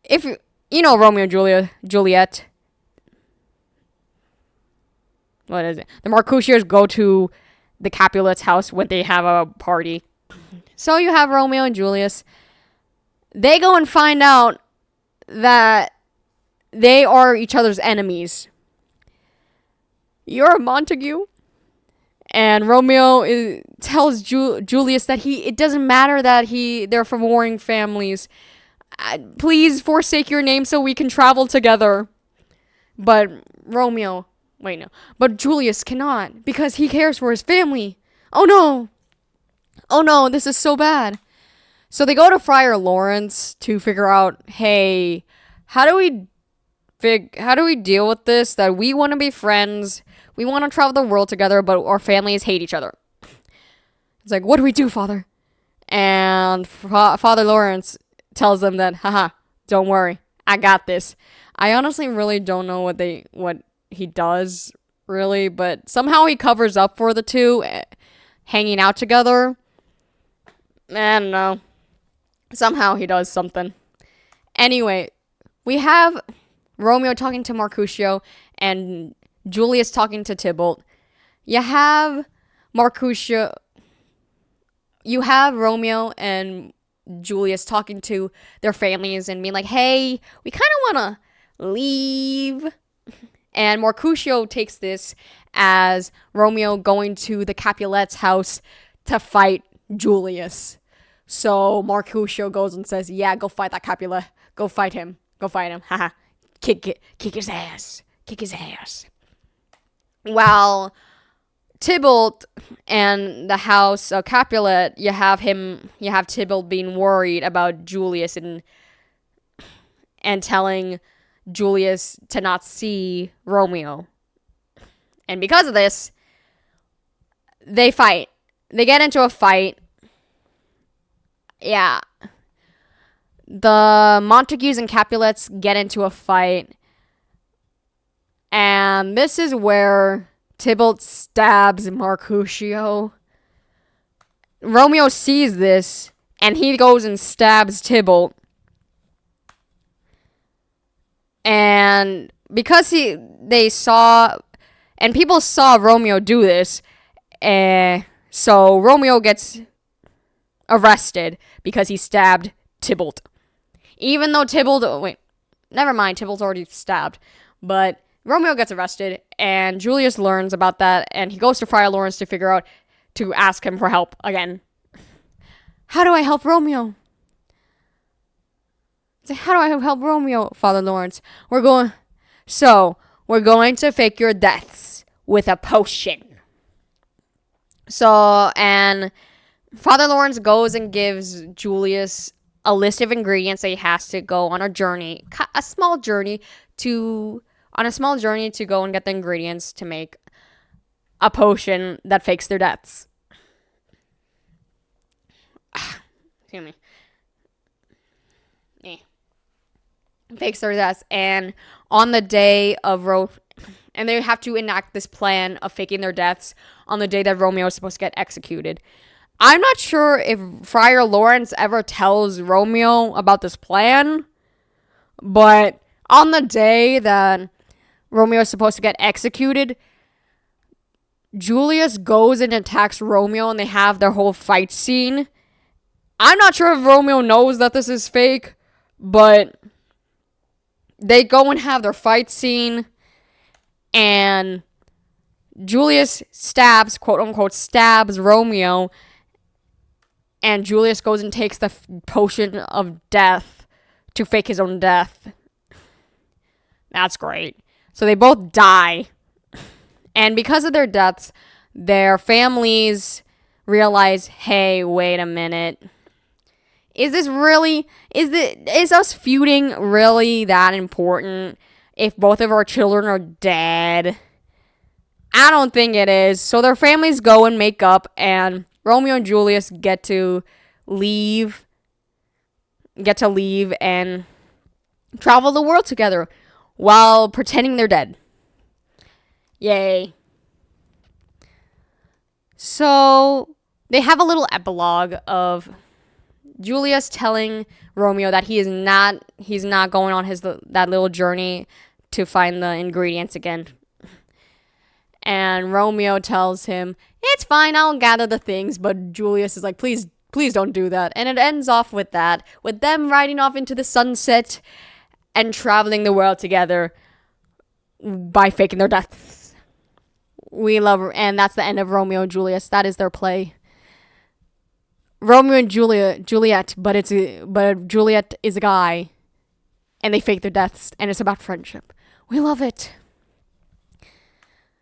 if you know Romeo and Juliet. What is it? The Mercutios go to the Capulets' house when they have a party. So you have Romeo and Julius. They go and find out that they are each other's enemies. You're a Montague. And Romeo tells Julius that it doesn't matter that they're from warring families. Please forsake your name so we can travel together. But Julius cannot because he cares for his family. Oh no, this is so bad. So they go to Friar Lawrence to figure out, hey, how do we deal with this? That we want to be friends, we want to travel the world together, but our families hate each other. It's like, what do we do, Father? And Father Lawrence tells them that, haha, don't worry, I got this. I honestly really don't know what he does, really, but somehow he covers up for the two hanging out together. I don't know. Somehow he does something. Anyway, we have Romeo talking to Mercutio and Julius talking to Tybalt. You have Romeo and Julius talking to their families and being like, hey, we kind of want to leave. And Mercutio takes this as Romeo going to the Capulets' house to fight Julius. So Mercutio goes and says, yeah, go fight that Capulet. Go fight him. Haha. Kick his ass. While Tybalt and the house of Capulet, you have Tybalt being worried about Julius and telling Julius to not see Romeo. And because of this, they fight. They get into a fight. Yeah. The Montagues and Capulets get into a fight. And this is where Tybalt stabs Mercutio. Romeo sees this, and he goes and stabs Tybalt. And because people saw Romeo do this, so Romeo gets arrested because he stabbed Tybalt. Even though Tybalt's already stabbed. But Romeo gets arrested, and Julius learns about that, and he goes to Friar Lawrence to ask him for help again. How do I help Romeo? How do I help Romeo, Father Lawrence? We're going to fake your deaths with a potion. So, and Father Lawrence goes and gives Julius a list of ingredients that he has to go on a small journey to go and get the ingredients to make a potion that fakes their deaths. Excuse me. Fakes their deaths, and on the day of and they have to enact this plan of faking their deaths on the day that Romeo is supposed to get executed. I'm not sure if Friar Lawrence ever tells Romeo about this plan, but on the day that Romeo is supposed to get executed, Julius goes and attacks Romeo, and they have their whole fight scene. I'm not sure if Romeo knows that this is fake, But they go and have their fight scene, and Julius stabs, quote unquote, stabs Romeo, and Julius goes and takes the potion of death to fake his own death. That's great. So they both die. And because of their deaths, their families realize, hey, wait a minute. Is us feuding really that important if both of our children are dead? I don't think it is. So their families go and make up, and Romeo and Julius get to leave and travel the world together while pretending they're dead. Yay. So they have a little epilogue of Julius telling Romeo that he's not going on that little journey to find the ingredients again. And Romeo tells him, it's fine, I'll gather the things. But Julius is like, please don't do that. And it ends off with that, with them riding off into the sunset and traveling the world together by faking their deaths. And that's the end of Romeo and Julius. That is their play. Romeo and Juliet, but Juliet is a guy, and they fake their deaths, and it's about friendship. We love it.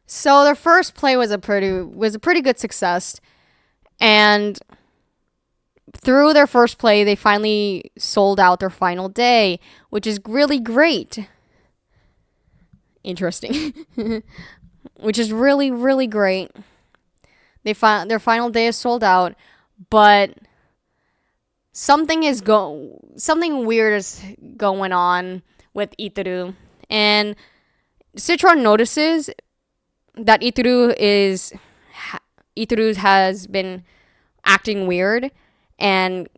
So their first play was a pretty good success, and through their first play, they finally sold out their final day, which is really great. Interesting. Which is really, really great. Their final day is sold out, but something weird is going on with Itaru, and Citron notices that Itaru has been acting weird, and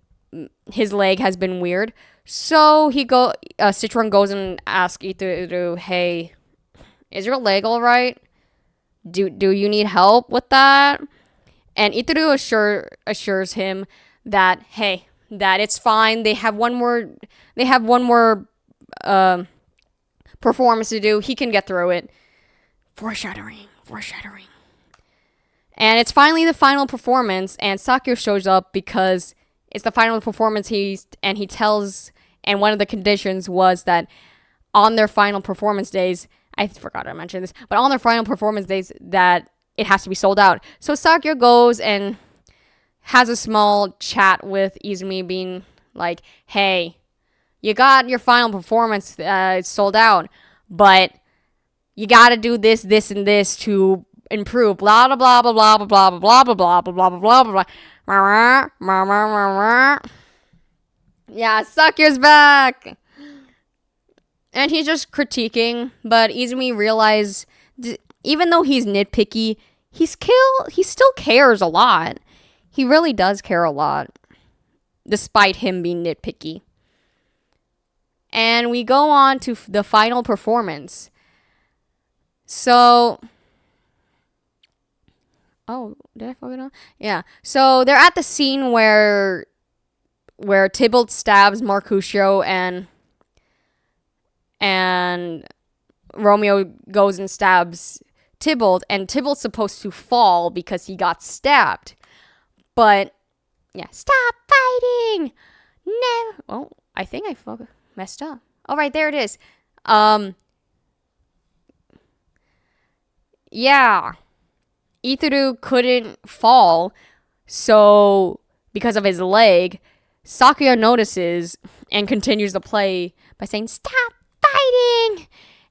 his leg has been weird. So Citron goes and asks Itaru, "Hey, is your leg all right? Do you need help with that?" And Itaru assures him that, hey, that it's fine. They have one more performance to do. He can get through it. Foreshadowing. And it's finally the final performance, and Sakyo shows up because it's the final performance. He tells, and one of the conditions was that on their final performance days, I forgot to mention this, but on their final performance days, that it has to be sold out. So Sakyo goes and has a small chat with Izumi, being like, hey, you got your final performance, it's sold out, but you gotta do this, and this to improve, blah, blah, blah, blah, blah, blah, blah, blah, blah, blah, blah, blah, blah, blah. Yeah, Sakyo's back! And he's just critiquing, but Izumi realized, even though he's nitpicky, he still cares a lot. He really does care a lot, despite him being nitpicky. And we go on to the final performance. So, did I forget on? Yeah. So they're at the scene where Tybalt stabs Mercutio, and Romeo goes and stabs Tybalt, and Tybalt's supposed to fall because he got stabbed. But, yeah, stop fighting! No! Oh, I think I messed up. All right, there it is. Yeah. Itaru couldn't fall, so because of his leg, Sakyo notices and continues the play by saying, stop fighting!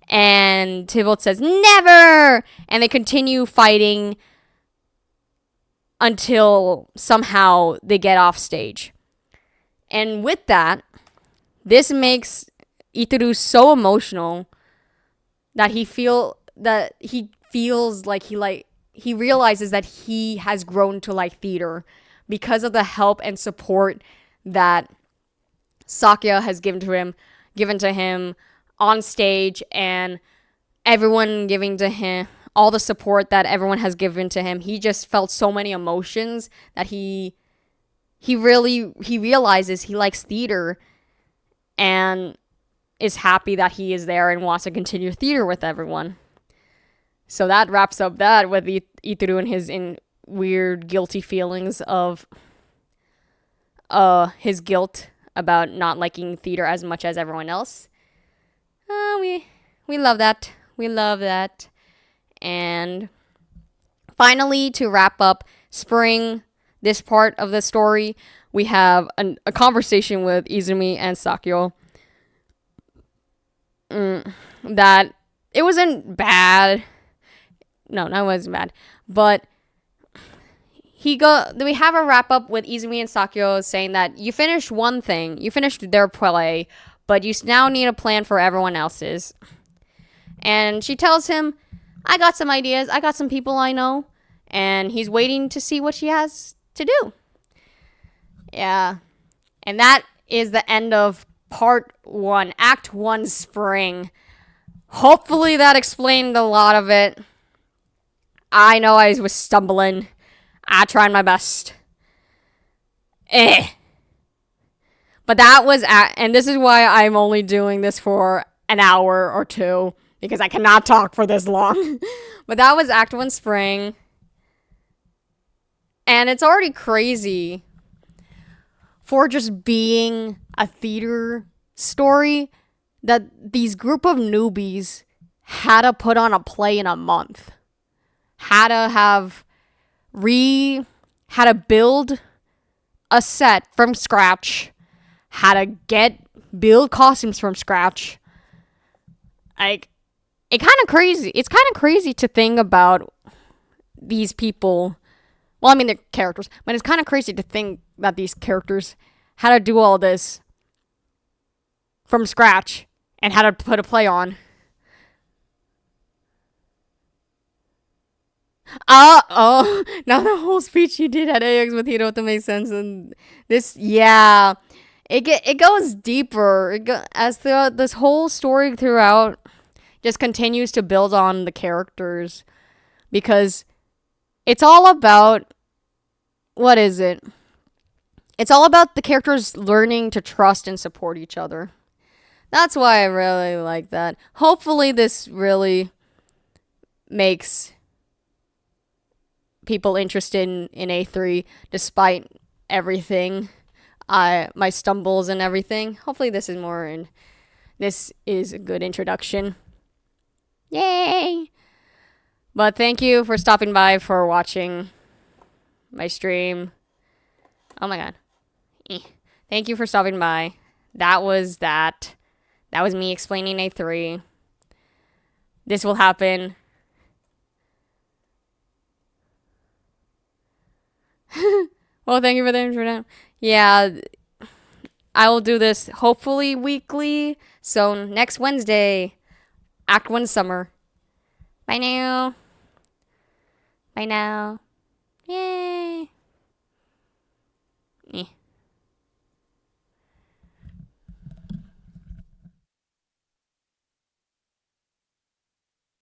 And Tybalt says, never! And they continue fighting until somehow they get off stage. And with that, this makes Itaru so emotional that he feels like he realizes that he has grown to like theater because of the help and support that Sakya has given to him on stage, and everyone giving to him all the support that everyone has given to him. He just felt so many emotions that he realizes he likes theater, and is happy that he is there and wants to continue theater with everyone. So that wraps up that with Itaru and his weird guilty feelings of his guilt about not liking theater as much as everyone else. We love that. We love that. And finally, to wrap up spring, this part of the story, we have a conversation with Izumi and Sakyo. That it wasn't bad. No, it wasn't bad. But we have a wrap up with Izumi and Sakyo saying that you finished one thing, you finished their play, but you now need a plan for everyone else's. And she tells him, I got some ideas, I got some people I know, and he's waiting to see what she has to do. Yeah. And that is the end of part 1, Act 1 Spring. Hopefully that explained a lot of it. I know I was stumbling. I tried my best. But that was, and this is why I'm only doing this for an hour or two, because I cannot talk for this long. But that was Act 1 Spring. And it's already crazy for just being a theater story that these group of newbies had to put on a play in a month. Had to build a set from scratch. Had to build costumes from scratch. Like, it's kind of crazy. It's kind of crazy to think about these people. Well, I mean, they're characters, but it's kind of crazy to think that these characters had to do all this from scratch and had to put a play on. Now the whole speech you did at AX with Hiroto makes sense, and this, yeah, it goes deeper. As this whole story throughout just continues to build on the characters, because it's all about, what is it? It's all about the characters learning to trust and support each other. That's why I really like that. Hopefully this really makes people interested in A3 despite everything, my stumbles and everything. Hopefully this is a good introduction. Yay! But thank you for stopping by, for watching my stream. Oh my god. Thank you for stopping by. That was that. That was me explaining A3. This will happen. Well, thank you for the intro. Yeah, I will do this hopefully weekly. So next Wednesday, Act 1 Summer. Bye now. Bye now. Yay.